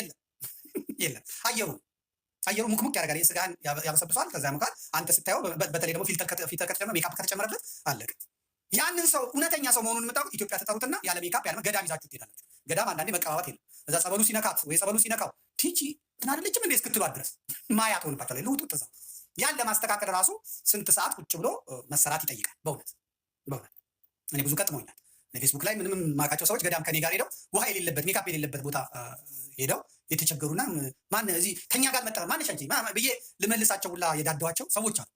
የለም አየሩ ሙክሙክ ያደርጋል። ስጋን ያበሰብሰዋል። ከዛ ሙቃል አንተ ስታየው በተለይ ደግሞ ፊልተር ከተጨመረ ሜካፕ ከተጨመረበት አለቀ። ያንን ሰው እውነተኛ ሰው መሆኑን የምታውቁት ኢትዮጵያ ተጠሩትና ያለ ሜካፕ ያለ ገዳም ይዛችሁ ትሄዳላችሁ። ገዳም አንዳንዴ መቀባባት የለም። እዛ ጸበሉ ሲነካት ወይ ጸበሉ ሲነካው ቲቺ እንትን አይደለችም እንዴ እስክትሏት ድረስ ማያት ሆንባቸዋል። ልውጡ ተዛው ያን ለማስተካከል ራሱ ስንት ሰዓት ቁጭ ብሎ መሰራት ይጠይቃል። በእውነት እኔ ብዙ ቀጥሞኛል። ፌስቡክ ላይ ምንም የማውቃቸው ሰዎች ገዳም ከኔ ጋር ሄደው ውሃ የሌለበት ሜካፕ የሌለበት ቦታ ሄደው የተቸገሩና ማን እዚህ ከኛ ጋር መጣ ማነሽ አንቺ ብዬ ልመልሳቸው ሁላ የዳደዋቸው ሰዎች አሉ።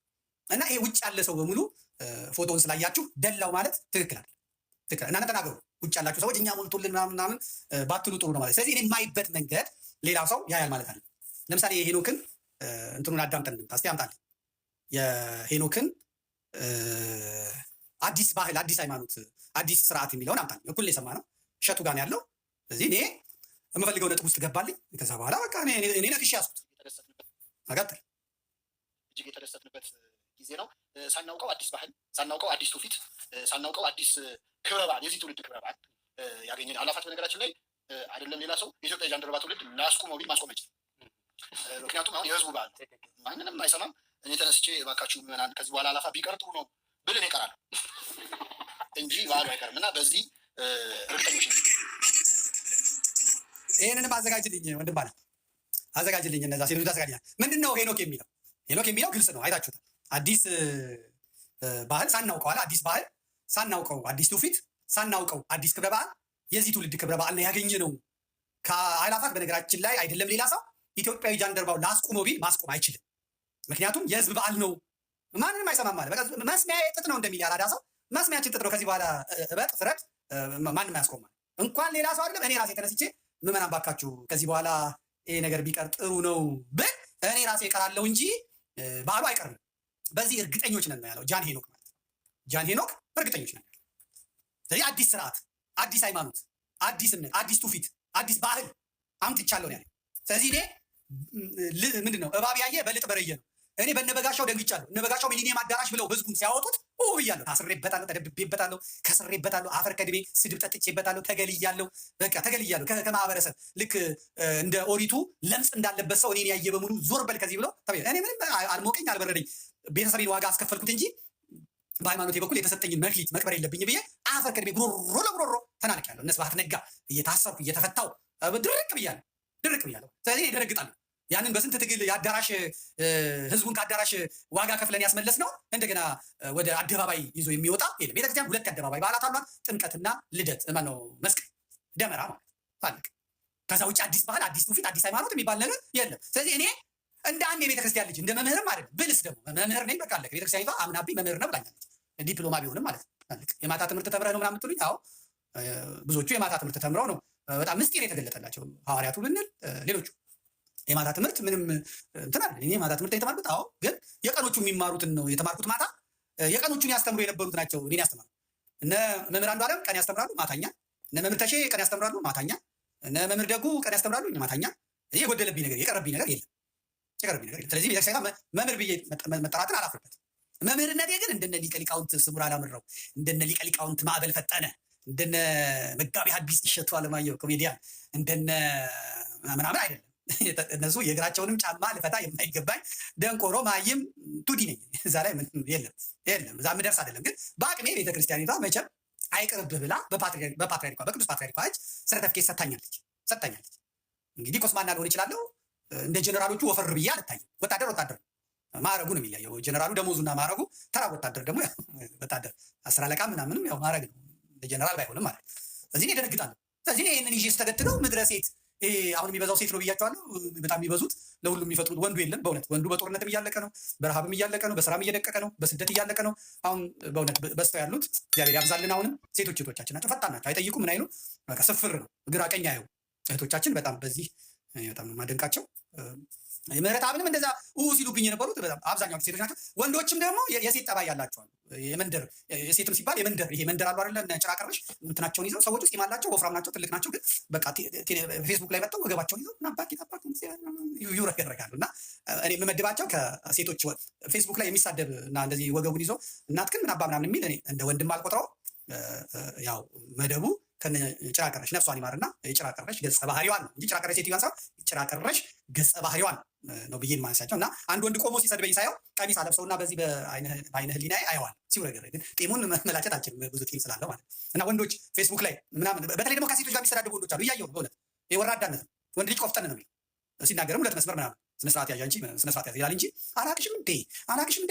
እና ይሄ ውጭ ያለ ሰው በሙሉ ፎቶውን ስላያችሁ ደላው ማለት ትክክል አይደል? ትክክል እናንተ ተናገሩ። ውጭ ያላችሁ ሰዎች እኛ ሞልቶልን ምናምን ባትሉ ጥሩ ነው ማለት። ስለዚህ እኔ የማይበት መንገድ ሌላው ሰው ያያል ማለት አይደል። ለምሳሌ የሄኖክን እንትኑን አዳምጠን ታስቲ ያምጣል። የሄኖክን አዲስ ባህል፣ አዲስ ሃይማኖት፣ አዲስ ስርዓት የሚለውን አምጣል። እኩል የሰማ ነው እሸቱ ጋር ያለው። ስለዚህ እኔ የምፈልገው ነጥብ ውስጥ ገባልኝ። ከዛ በኋላ በቃ እኔ ነቅሼ ያዝኩት። አጋጥል እጅግ የተደሰትንበት ጊዜ ነው። ሳናውቀው አዲስ ባህል፣ ሳናውቀው አዲስ ትውፊት፣ ሳናውቀው አዲስ ክብረ በዓል፣ የዚህ ትውልድ ክብረ በዓል ያገኘን አላፋት። በነገራችን ላይ አይደለም ሌላ ሰው የኢትዮጵያ የጃንደረባ ትውልድ ላስቆመው ቢል ማስቆም አይችልም። ምክንያቱም አሁን የህዝቡ በዓል ማንንም አይሰማም። እኔ ተነስቼ እባካችሁ ምናምን ከዚህ በኋላ አላፋ ቢቀር ጥሩ ነው ብልን ይቀራል እንጂ በዓሉ አይቀርም እና በዚህ እርግጠኞች ነው። ይህንንም አዘጋጅልኝ ወንድም ባለ አዘጋጅልኝ። እነዛ ሴቶች አዘጋጅልኝ። ምንድን ነው ሄኖክ የሚለው? ሄኖክ የሚለው ግልጽ ነው፣ አይታችሁታል። አዲስ ባህል ሳናውቀው አዲስ ባህል ሳናውቀው አዲስ ትውፊት ሳናውቀው አዲስ ክብረ በዓል የዚህ ትውልድ ክብረ በዓል ነው ያገኘ ነው ከአእላፋት። በነገራችን ላይ አይደለም ሌላ ሰው ኢትዮጵያዊ ጃንደረባው ላስቆመው ቢል ማስቆም አይችልም። ምክንያቱም የህዝብ በዓል ነው፣ ማንንም አይሰማም ማለት በቃ መስሚያ ጥጥ ነው እንደሚል ያራዳ ሰው መስሚያችን ጥጥ ነው። ከዚህ በኋላ እበጥ ፍረድ ማንም አያስቆም ማለት እንኳን ሌላ ሰው አይደለም። እኔ ራሴ ተነስቼ ምዕመናን ባካችሁ ከዚህ በኋላ ይሄ ነገር ቢቀር ጥሩ ነው ብል እኔ ራሴ እቀራለሁ እንጂ በዓሉ አይቀርም። በዚህ እርግጠኞች ነን ያለው ጃን ሄኖክ ማለት ነው። ጃን ሄኖክ እርግጠኞች ነን። ስለዚህ አዲስ ስርዓት፣ አዲስ ሃይማኖት፣ አዲስ እምነት፣ አዲስ ትውፊት፣ አዲስ ባህል አምጥቻለሁ ነው ያለኝ። ስለዚህ እኔ ምንድን ነው እባብ ያየ በልጥ በረየ ነው። እኔ በነበጋሻው ደንግጫለሁ። እነበጋሻው ሚሊኒየም አዳራሽ ብለው ህዝቡን ሲያወጡት ብያለሁ። ታስሬበታለሁ፣ ተደብቤበታለሁ፣ ከስሬበታለሁ፣ አፈር ከድሜ ስድብ ጠጥቼበታለሁ፣ ተገልያለሁ። በቃ ተገልያለሁ ከማህበረሰብ ልክ እንደ ኦሪቱ ለምጽ እንዳለበት ሰው እኔን ያየ በሙሉ ዞር በል ከዚህ ብሎ እኔ ምንም አልሞቀኝ አልበረደኝ። ቤተሰቤን ዋጋ አስከፈልኩት እንጂ በሃይማኖቴ በኩል የተሰጠኝን መክሊት መቅበር የለብኝ ብዬ አፈር ከድሜ ጉሮሮ ለጉሮሮ ተናንቄያለሁ። እነ ስብሐት ነጋ እየታሰርኩ እየተፈታው ድርቅ ብያለሁ። ስለዚህ እደነግጣለሁ። ያንን በስንት ትግል የአዳራሽ ህዝቡን ከአዳራሽ ዋጋ ከፍለን ያስመለስ ነው እንደገና ወደ አደባባይ ይዞ የሚወጣ የለም። ቤተክርስቲያን ሁለት የአደባባይ በዓላት አሏት፣ ጥምቀትና ልደት ማነው መስቀል፣ ደመራ ማለት። ከዛ ውጭ አዲስ ባህል፣ አዲስ ትውፊት፣ አዲስ ሃይማኖት የሚባል ነገር የለም። ስለዚህ እኔ እንደ አንድ የቤተክርስቲያን ልጅ እንደ መምህርም አይደለም ብልስ ደግሞ መምህር ነኝ በቃ አለቀ። ቤተክርስቲያኒቷ አምናብኝ መምህር ነው ብላኛለች። ዲፕሎማ ቢሆንም ማለት ነው። የማታ ትምህርት ተምረህ ነው ምናምን የምትሉኝ? አዎ ብዙዎቹ የማታ ትምህርት ተምረው ነው በጣም ምስጢር የተገለጠላቸው ሐዋርያቱ ብንል ሌሎቹ የማታ ትምህርት ምንም እንትን አለ። እኔ የማታ ትምህርት የተማርኩት አዎ፣ ግን የቀኖቹ የሚማሩትን ነው የተማርኩት። ማታ የቀኖቹን ያስተምሩ የነበሩት ናቸው እኔን ያስተማሩ። እነ መምህር አንዱ ዓለም ቀን ያስተምራሉ ማታኛ፣ እነ መምህር ተሼ ቀን ያስተምራሉ ማታኛ፣ እነ መምህር ደጉ ቀን ያስተምራሉ ማታኛ። የጎደለብኝ ነገር የቀረብኝ ነገር የለም። ስለዚህ ቤተክርስቲያን መምህር ብዬ መጠራትን አላፍርበት። መምህርነቴ ግን እንደነ ሊቀ ሊቃውንት ስሙር አላምረው፣ እንደነ ሊቀ ሊቃውንት ማዕበል ፈጠነ፣ እንደነ መጋቢ ሐዲስ እሸቱ አለማየሁ ኮሜዲያን እንደነ ምናምን አይደለም። እነሱ የእግራቸውንም ጫማ ልፈታ የማይገባኝ ደንቆሮ ማይም ቱዲ ነኝ። እዛ ላይ የለም እዛ ምደርስ አይደለም። ግን በአቅሜ ቤተክርስቲያኒቷ መቼም አይቅርብህ ብላ በፓትርያርኳ በቅዱስ ፓትርያርኳ እጅ ሰርተፍኬት ሰጥታኛለች። እንግዲህ ኮስማና ልሆን ይችላለሁ። እንደ ጀነራሎቹ ወፈር ብዬ አልታይም። ወታደር ማዕረጉ ነው የሚለየው። ጀነራሉ ደሞዙና ማዕረጉ፣ ተራ ወታደር ደግሞ ወታደር 10 አለቃ ምናምንም ያው ማዕረግ ነው። እንደ ጀነራል ባይሆንም ማለት። ስለዚህ እኔ እደነግጣለሁ። ስለዚህ ይህንን ይዤ ስተገትለው ምድረ ሴት አሁን የሚበዛው ሴት ነው ብያቸዋለሁ። በጣም የሚበዙት ለሁሉም የሚፈጥሩት ወንዱ የለም። በእውነት ወንዱ በጦርነትም እያለቀ ነው፣ በረሃብም እያለቀ ነው፣ በስራም እየደቀቀ ነው፣ በስደት እያለቀ ነው። አሁን በእውነት በስተው ያሉት እግዚአብሔር ያብዛልን። አሁንም ሴቶች እህቶቻችን ናቸው፣ ፈጣን ናቸው፣ አይጠይቁ ምን አይሉ፣ በቃ ስፍር ነው ግራ ቀኝ አየው እህቶቻችን። በጣም በዚህ በጣም የማደንቃቸው። ምህረት አብንም እንደዛ ሲሉብኝ የነበሩት በጣም አብዛኛው ሴቶች ናቸው። ወንዶችም ደግሞ የሴት ጠባይ ያላቸዋል። የመንደር የሴትም ሲባል የመንደር ይሄ መንደር አሉ አይደለ? ጭራ ቀረሽ እንትናቸውን ይዘው ሰዎች ውስጥ ይማላቸው ወፍራም ናቸው፣ ትልቅ ናቸው። ግን በቃ ፌስቡክ ላይ መጥተው ወገባቸውን ይዘው ናባኪ ያደርጋሉ። እና እኔ የምመድባቸው ከሴቶች ፌስቡክ ላይ የሚሳደብ እና እንደዚህ ወገቡን ይዞ እናትክን ምን አባ ምናምን የሚል እኔ እንደ ወንድም አልቆጥረው። ያው መደቡ ከነ ጭራ ቀረሽ ነፍሷን ይማርና የጭራ ቀረሽ ገጸ ባህሪዋን ነው እንጂ ጭራ ቀረሽ ሴትዮዋን ሳይሆን ጭራ ቀረሽ ገጸ ባህሪዋን ነው ብዬ ማንሳቸው። እና አንድ ወንድ ቆሞ ሲሰድበኝ ሳየው ቀሚስ አለብሰውና በዚህ በአይነ ህሊናዬ አየዋል ሲወረገረ። ግን ጢሙን መላጨት አልችልም ብዙ ጢም ስላለው ማለት። እና ወንዶች ፌስቡክ ላይ ምናምን በተለይ ደግሞ ከሴቶች ጋር የሚሰዳደቡ ወንዶች አሉ። እያየሁ ነው በእውነት የወራዳነት ነው። ወንድ ልጅ ቆፍጠን ነው የሚለው ሲናገርም ሁለት መስመር ምናምን ስነስርዓት ያዥ አንቺ ስነስርዓት ያዝ ይላል እንጂ አላቅሽም እንዴ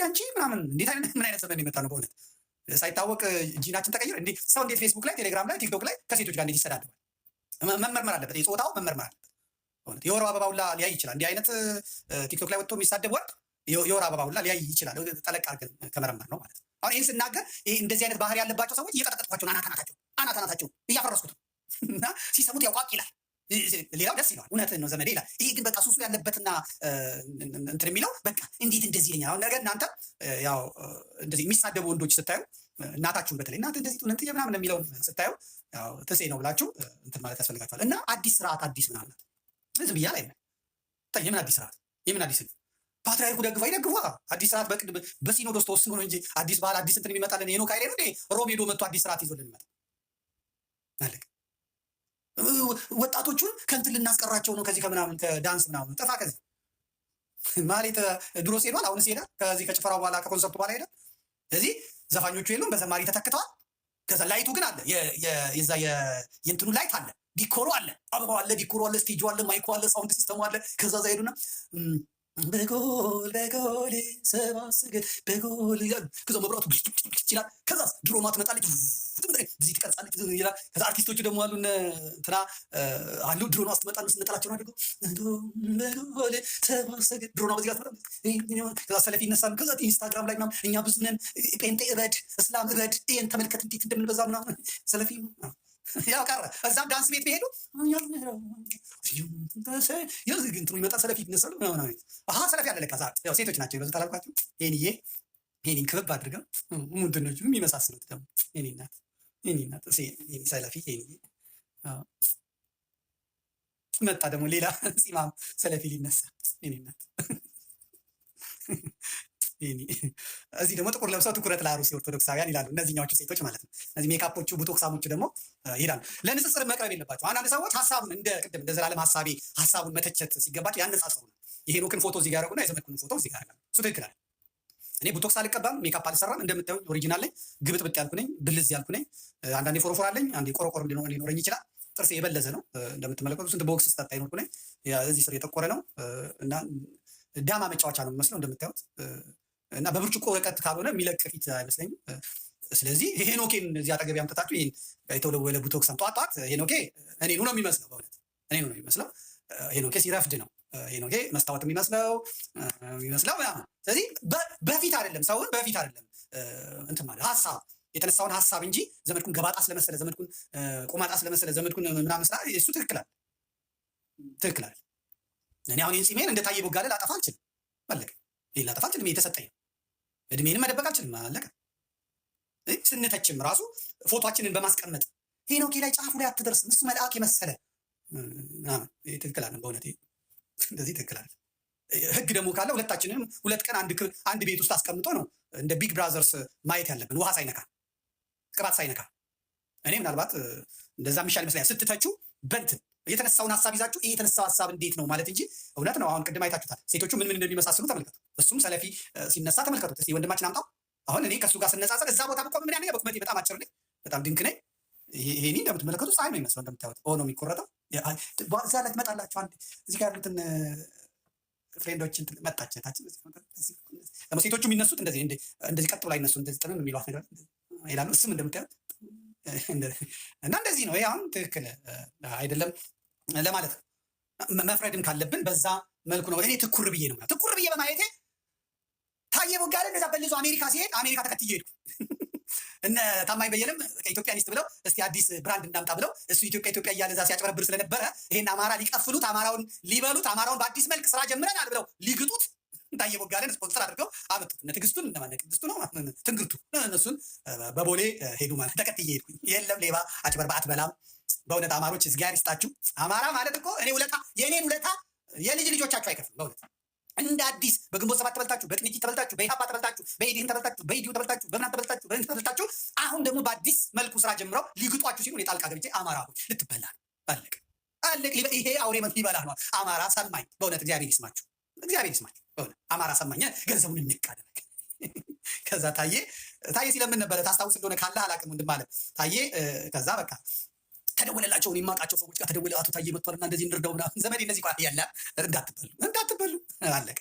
አንቺ ምናምን እንዴት አይነት ምን አይነት ዘመን የመጣ ነው በእውነት ሳይታወቅ ጂናችን ተቀይር እንዴ። ሰው እንዴት ፌስቡክ ላይ ቴሌግራም ላይ ቲክቶክ ላይ ከሴቶች ጋር እንዴት ይሰዳደባል? መመርመር አለበት። የጾታው መመርመር አለበት። የወር አበባ ሁላ ሊያይ ይችላል። እንዲህ አይነት ቲክቶክ ላይ ወጥቶ የሚሳደብ ወንድ የወር አበባ ሁላ ሊያይ ይችላል። ጠለቅ አድርገን ከመረመር ነው ማለት ነው። አሁን ይህን ስናገር ይሄ እንደዚህ አይነት ባህሪ ያለባቸው ሰዎች እየቀጠቀጥኳቸውን አናታናታቸው እያፈረስኩት እና ሲሰሙት ያውቋቅ ይላል። ሌላው ደስ ይለዋል። እውነትህን ነው ዘመዴ ይላል። ይሄ ግን በቃ ሱሱ ያለበትና እንትን የሚለው በቃ እንዴት እንደዚህ ይለኛል። አሁን ነገር እናንተ ያው እንደዚህ የሚሳደቡ ወንዶች ስታዩ እናታችሁን በተለይ እናት እንደዚህ ጡንት ምናምን የሚለውን ስታዩ ያው ትሴ ነው ብላችሁ እንትን ማለት ያስፈልጋችኋል። እና አዲስ ስርዓት አዲስ ምናምን ዝም ብያ ላይ የምን አዲስ ስርዓት የምን አዲስ ፓትርያርኩ ደግፋ ይደግፏ አዲስ ስርዓት በሲኖዶስ ተወስኖ ነው እንጂ አዲስ ባህል አዲስ እንትን የሚመጣልን ሄኖክ ኃይሌ ነው እንዴ? ሮም ሄዶ መጥቶ አዲስ ስርዓት ይዞልን ይመጣል አለቅ። ወጣቶቹን ከእንትን ልናስቀራቸው ነው ከዚህ ከምናምን ከዳንስ ምናምን ጠፋ። ከዚህ ማለት ድሮስ ሄዷል፣ አሁንስ ሄዳል። ከዚህ ከጭፈራው በኋላ ከኮንሰርቱ በኋላ ሄዳል። ስለዚህ ዘፋኞቹ የሉም፣ በዘማሪ ተተክተዋል። ከዛ ላይቱ ግን አለ፣ የዛ የእንትኑ ላይት አለ፣ ዲኮሩ አለ፣ አበባው አለ፣ ዲኮሩ አለ፣ ስቴጁ አለ፣ ማይኩ አለ፣ ሳውንድ ሲስተሙ አለ። ከዛ ሄዱና በጎል ሰባስገድ በጎል ይላል። ከዛ መብራቱ ይችላል። ከዛ ድሮማ ትመጣለች፣ እዚህ ትቀርጻለች ይላል። ከዛ አርቲስቶቹ ደግሞ አሉ እንትና አሉ ድሮኗ ስትመጣ ስነጠላቸውን አድርገው በጎል ሰባስገድ ድሮኗ በዚህ ጋር ትመጣለች። ከዛ ሰለፊ ይነሳሉ። ከዛ ኢንስታግራም ላይ ምናምን እኛ ብዙ ነን፣ ጴንጤ እበድ፣ እስላም እበድ፣ ይህን ተመልከት እንዴት እንደምንበዛ ምናምን ሰለፊ ያው ቀረ። እዛም ዳንስ ቤት ቢሄዱ እንትኑ ይመጣ ሰለፊ ይነሳሉ። ሰለፊ አለ ለካ ያው ሴቶች ናቸው ይበዙት አላልኳቸው። ይሄን ክብብ አድርገው ሙንትኖቹ የሚመሳስሉት ደግሞ የኔ እናት ሰለፊ መጣ ደግሞ ሌላ ፂማም ሰለፊ ሊነሳ የኔ እናት እዚህ ደግሞ ጥቁር ለብሰው ትኩረት ለአሩሲ ኦርቶዶክሳውያን ይላሉ። እነዚህኛዎቹ ሴቶች ማለት ነው። እነዚህ ሜካፖቹ ቡቶክሳሞቹ ደግሞ ይላሉ። ለንጽጽር መቅረብ የለባቸው። አንዳንድ ሰዎች ሀሳቡን እንደ ቅድም እንደ ዘላለም ሀሳቤ ሀሳቡን መተቸት ሲገባቸው ያነጻጸሩ ነው። የሄኖክን ፎቶ እዚህ ጋር ያደረጉና የዘመድኩን ፎቶ እዚህ ጋር ያደረጉ። እሱ ትክክል አለ። እኔ ቡቶክስ አልቀባም፣ ሜካፕ አልሰራም። እንደምታዩኝ ኦሪጂናል ላይ ግብጥብጥ ያልኩ ነኝ፣ ብልዝ ያልኩ ነኝ። አንዳንዴ ፎሮፎር አለኝ፣ አንዴ ቆረቆር ሊኖረኝ ይችላል። ጥርሴ የበለዘ ነው እንደምትመለከቱ። ስንት ቦክስ ስጠጣ ይኖርኩ ነኝ። እዚህ ስር የጠቆረ ነው እና ዳማ መጫወቻ ነው የሚመስለው እንደምታዩት። እና በብርጭቆ ወረቀት ካልሆነ የሚለቅ ፊት አይመስለኝም። ስለዚህ ሄኖኬን እዚህ አጠገብ ያምጥታችሁ ይሄን የተወለወለ ቡቶክስ ጧት ሄኖኬ እኔኑ ነው የሚመስለው። በእውነት እኔኑ ነው የሚመስለው። ሄኖኬ ሲረፍድ ነው ሄኖኬ መስታወት የሚመስለው ምናምን። ስለዚህ በፊት አይደለም ሰውን በፊት አይደለም እንትን ማለት ሀሳብ የተነሳውን ሀሳብ እንጂ ዘመድኩን ገባጣ ስለመሰለ ዘመድኩን ቆማጣ ስለመሰለ ዘመድኩን ምናምን ስራ እሱ ትክክል አለ። እኔ አሁን ፂሜን እንደ ታየ ቦጋለ ላጠፋ አልችልም። አለቀ። ይሄን ላጠፋ አልችልም። የተሰጠኝ ነው። እድሜንም መደበቅ አልችልም። አለቀ። ስንተችም ራሱ ፎቶአችንን በማስቀመጥ ሄኖኬ ላይ ጫፉ ላይ አትደርስም እሱ መልአክ የመሰለ ትክክል አለ። በእውነት እንደዚህ ትክክል አለ። ህግ ደግሞ ካለ ሁለታችንም 2 ቀን አንድ ቤት ውስጥ አስቀምጦ ነው እንደ ቢግ ብራዘርስ ማየት ያለብን፣ ውሃ ሳይነካ ቅባት ሳይነካ። እኔ ምናልባት እንደዛ የሚሻል ይመስለኛል። ስትተቹ በንትን የተነሳውን ሀሳብ ይዛችሁ ይህ የተነሳው ሀሳብ እንዴት ነው ማለት እንጂ እውነት ነው። አሁን ቅድም አይታችሁታል ሴቶቹ ምን እንደሚመሳስሉ ተመልከቱ። እሱም ሰለፊ ሲነሳ ተመልከቱት እስኪ። ወንድማችን አምጣው። አሁን እኔ ከእሱ ጋር ስነጻጸር እዛ ቦታ ብቆም ምን ያነገ በቁመቴ በጣም አጭር ነኝ፣ በጣም ድንክ ነኝ። ይሄ እንደምትመለከቱ ፀሐይ ነው የሚመስለው እንደምታዩት። ሆኖ የሚቆረጠው እዛ ላይ ትመጣላችሁ። አንድ እዚህ ጋር ያሉትን ፍሬንዶችን መጣች ታችን። ደግሞ ሴቶቹ የሚነሱት እንደዚህ ቀጥ ብላ ይነሱ እንደዚህ ጥንን የሚሏት ነገር ይላሉ። እሱም እንደምታዩት እና እንደዚህ ነው። ይሄ አሁን ትክክል አይደለም ለማለት ነው። መፍረድም ካለብን በዛ መልኩ ነው። እኔ ትኩር ብዬ ነው ትኩር ብዬ በማየቴ ታየ ቦጋለ እንደዛ በልዞ አሜሪካ ሲሄድ አሜሪካ ተከትዬ ሄድኩ። እነ ታማኝ በየነም ከኢትዮጵያኒስት ብለው እስቲ አዲስ ብራንድ እናምጣ ብለው እሱ ኢትዮጵያ እያለ እዛ ሲያጭበረብር ስለነበረ ይሄን አማራ ሊቀፍሉት፣ አማራውን ሊበሉት፣ አማራውን በአዲስ መልክ ስራ ጀምረናል ብለው ሊግጡት ታየ ቦጋለን ስፖንሰር አድርገው አመጡት። እነ ትዕግስቱን እነማን ትዕግስቱ ነው ትንግርቱ እነሱን በቦሌ ሄዱ ማለት ተከትዬ ሄድኩኝ። የለም ሌባ አጭበርባ አትበላም። በእውነት አማሮች እግዚአብሔር ይስጣችሁ። አማራ ማለት እኮ የኔን ውለታ የልጅ ልጆቻችሁ አይከፍልም። በእውነት እንደ አዲስ በግንቦት 7 ተበልታችሁ፣ በቅንጅት ተበልታችሁ፣ በኢሃፓ ተበልታችሁ፣ በኢዲን ተበልታችሁ፣ በኢዲዩ ተበልታችሁ፣ በምናምን ተበልታችሁ አሁን ደግሞ በአዲስ መልኩ ስራ ጀምረው ሊግጧችሁ ሲሉ ጣልቃ ገብቼ አማራ ልትበላ ነው አለቅ። ይሄ አውሬ ሊበላህ ነው አማራ ሰማኝ። በእውነት እግዚአብሔር ይስማችሁ። በእውነት አማራ ሰማኝ። ገንዘቡን እንቃደረግ። ከዛ ታዬ ሲለምን ነበረ። ታስታውስ እንደሆነ ካለ አላቅም ወንድም አለ ታዬ። ከዛ በቃ ተደወለላቸው። የማውቃቸው ሰዎች ጋር ተደወለ። አቶ ታዬ መጥቷልና እንደዚህ እንርዳው ምናምን ዘመዴ እንደዚህ ቋ ያለ እንዳትበሉ አለቀ።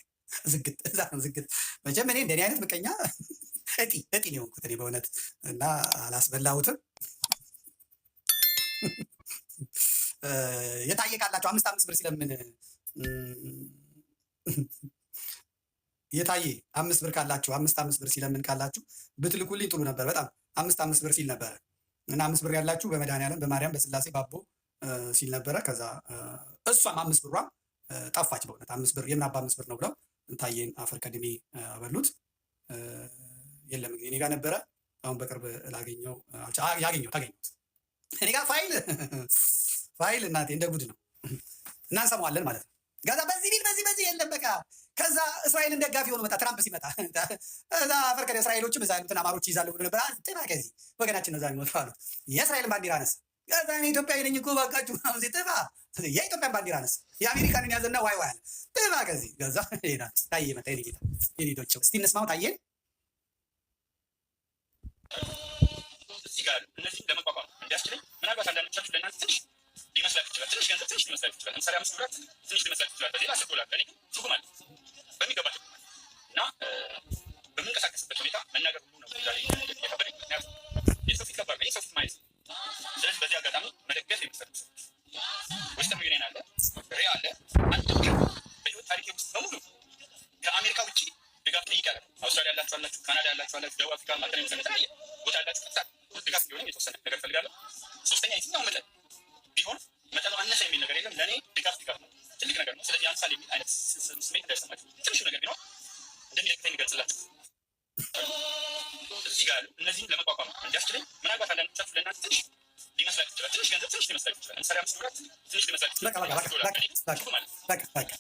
ዝግት መቼም እኔ እንደኔ አይነት ምቀኛ እጢ ነው የሆንኩት እኔ በእውነት እና አላስበላሁትም። የታየ ካላቸው 5 ብር ሲለምን የታየ 5 ብር ካላችሁ 5 ብር ሲለምን ካላችሁ ብትልኩልኝ ጥሩ ነበር። በጣም 5 ብር ሲል ነበረ እና 5 ብር ያላችሁ በመድኃኒዓለም በማርያም በስላሴ ባቦ ሲል ነበረ። ከዛ እሷም 5 ብሯ ጠፋች። በእውነት 5 ብር የምን አባ 5 ብር ነው ብለው ታዬን አፈር ከድሜ አበሉት። የለም እኔ ጋር ነበረ። አሁን በቅርብ ላገኘው ታገኘሁት እኔ ጋር ፋይል እናቴ እንደ ጉድ ነው እና እንሰማዋለን ማለት ነው። ከዛ በዚህ የለም በቃ። ከዛ እስራኤልን ደጋፊ ሆኖ መጣ። ትራምፕ ሲመጣ እዛ አፈር ከደ እስራኤሎችም እዛ ያሉትን አማሮች ይዛለሁ ብሎ ነበር። ጥፋ ከዚህ ወገናችን ነው እዛ የሚሞት አሉት። የእስራኤልን ባንዲራ አነሳ። ከዛ እኔ ኢትዮጵያዊ ነኝ እኮ ባካችሁ ጥፋ። የኢትዮጵያን ባንዲራ አነሳ። የአሜሪካንን ያዘና ዋይ አለ። ጥፋ ከዚህ። ከዛ ታዬ መጣ። የኔ ጌታ የኔቶች እስቲ እንስማው ታዬን። እዚህ ጋር እነዚህ ለመቋቋም እንዲያስችለኝ ምናልባት አንዳንዶቻችሁ ለእናንተ ትንሽ ሊመስላችሁ ይችላል። ትንሽ ገንዘብ ትንሽ ሊመስላችሁ ይችላል። ለምሳሌ 5 ብር ትንሽ ሊመስላችሁ ይችላል። በሌላ $10 ለእኔ ግን ትርጉም አለ በሚገባ እና በምንቀሳቀስበት ሁኔታ መናገር ሁሉ ነው ዛሬ የከበደኝ። ምክንያቱም የሰው ፊት ከባድ ነው፣ የሰው ፊት ማየት። ስለዚህ በዚህ አጋጣሚ መደገፍ የሚፈልጉ ሰዎች ዌስተርን ዩኒየን አለ፣ ሪያ አለ። አንድ በህይወት ታሪኬ ውስጥ በሙሉ ከአሜሪካ ውጭ ድጋፍ ጠይቄያለሁ። አውስትራሊያ ያላችሁ አላችሁ፣ ካናዳ ያላችሁ አላችሁ፣ ደቡብ አፍሪካ ማከለ የተለያየ ቦታ ያላችሁ ድጋፍ እንዲሆንም የተወሰነ ነገር ፈልጋለሁ። ሶስተኛ የትኛው መጠን ቢሆን መጠኑ አነሰ የሚል ነገር የለም። ለእኔ ድጋፍ ነው፣ ትልቅ ነገር ነው። ስለዚህ አንሳል የሚል አይነት ስሜት እንዳይሰማችሁ ትንሽ ነገር ቢኖር እንደሚለቅተኝ ልገልጽላችሁ። እዚህ ጋር ያሉ እነዚህን ለመቋቋም እንዲያስችለኝ ምናልባት አንዳንዶቻችሁ ለእናንተ ትንሽ ሊመስላችሁ ይችላል። ትንሽ ገንዘብ ትንሽ ሊመስላችሁ ይችላል። ለምሳሌ 5 ብር ትንሽ ሊመስላችሁ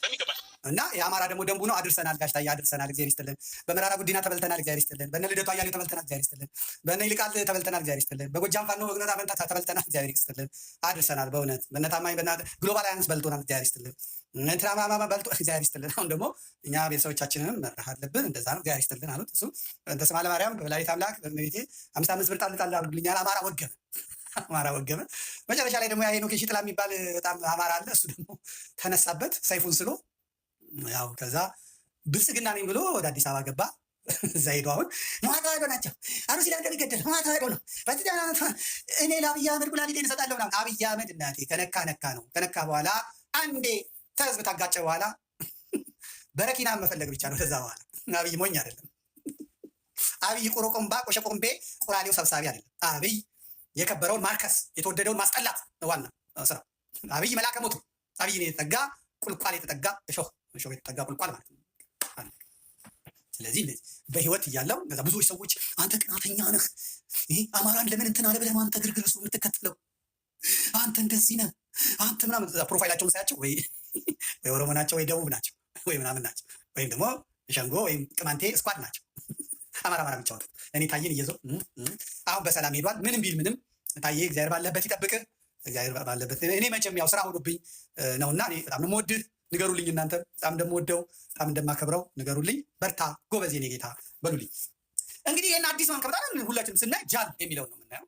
በሚገባ እና የአማራ ደግሞ ደንቡ ነው። አድርሰናል፣ ጋሽ ታዬ አድርሰናል፣ እግዚአብሔር ይስጥልን። በመራራ ጉዲና ተበልተናል፣ እግዚአብሔር ይስጥልን። በእነ ልደቱ አያሌው ተበልተናል፣ እግዚአብሔር ይስጥልን። በእነ ይልቃል ተበልተናል፣ እግዚአብሔር ይስጥልን። በጎጃም ፋኖ በግነት አመንታ ተበልተናል፣ እግዚአብሔር ይስጥልን። አድርሰናል በእውነት በእነ ታማኝ በእነ ግሎባል አያንስ በልቶናል፣ እግዚአብሔር ይስጥልን። ትራማማ በልቶ እግዚአብሔር ይስጥልን። አሁን ደግሞ እኛ ቤተሰቦቻችንንም መራህ አለብን፣ እንደዛ ነው፣ እግዚአብሔር ይስጥልን አሉት። እሱ እንተ ስማ ለማርያም በወላዲተ አምላክ በእመቤቴ 55 ብር ጣል ጣል አድርጉልኛል። አማራ ወገበ አማራ ወገበ። መጨረሻ ላይ ደግሞ ሄኖክ ሽጥላ የሚባል በጣም አማራ አለ። እሱ ደግሞ ተነሳበት ሰይፉን ስሎ ያው ከዛ ብልጽግና ነኝ ብሎ ወደ አዲስ አበባ ገባ። እዛ ሄዶ አሁን ሟታ ሄዶ ናቸው አሩሲ ላይ እንደሚገደል ሟታ ሄዶ ነው እኔ ለአብይ አህመድ ኩላሊቴን እሰጣለሁ ምናምን። አብይ አህመድ እናቴ ከነካ ነካ ነው። ከነካ በኋላ አንዴ ከህዝብ ታጋጨ በኋላ በረኪና መፈለግ ብቻ ነው። ከዛ በኋላ አብይ ሞኝ አይደለም። አብይ ቆሮቆምባ ቆሸቆምቤ ቆራሌው ሰብሳቢ አይደለም። አብይ የከበረውን ማርከስ የተወደደውን ማስጠላት ዋና ስራ። አብይ መላከ ሞቱ። አብይ የተጠጋ ቁልቋል የተጠጋ እሾህ የተጠጋ ቁልቋል ማለት ነው። ስለዚህ በህይወት እያለው እነዛ ብዙዎች ሰዎች አንተ ቅናተኛ ነህ፣ ይሄ አማራን ለምን እንትን አለ ብለህ አንተ ግርግር እሱ የምትከተለው አንተ እንደዚህ ነህ አንተ ምናምን። ፕሮፋይላቸውን ሳያቸው ወይ ኦሮሞ ናቸው ወይ ደቡብ ናቸው ወይ ምናምን ናቸው ወይም ደግሞ ሸንጎ ወይም ቅማንቴ ስኳድ ናቸው። አማራ የሚጫወቱ እኔ ታዬን እየዞር አሁን በሰላም ሄዷል። ምንም ቢል ምንም ታዬ እግዚአብሔር ባለበት ይጠብቅህ። እግዚአብሔር ባለበት እኔ መቼም ያው ስራ ሆኖብኝ ነውና እኔ በጣም ነው የምወድህ። ንገሩልኝ እናንተ በጣም እንደምወደው በጣም እንደማከብረው ንገሩልኝ። በርታ ጎበዝ የኔ ጌታ በሉልኝ። እንግዲህ ይህን አዲስ ማን ከመጣ ሁላችንም ስናይ ጃል የሚለውን ነው የምናየው።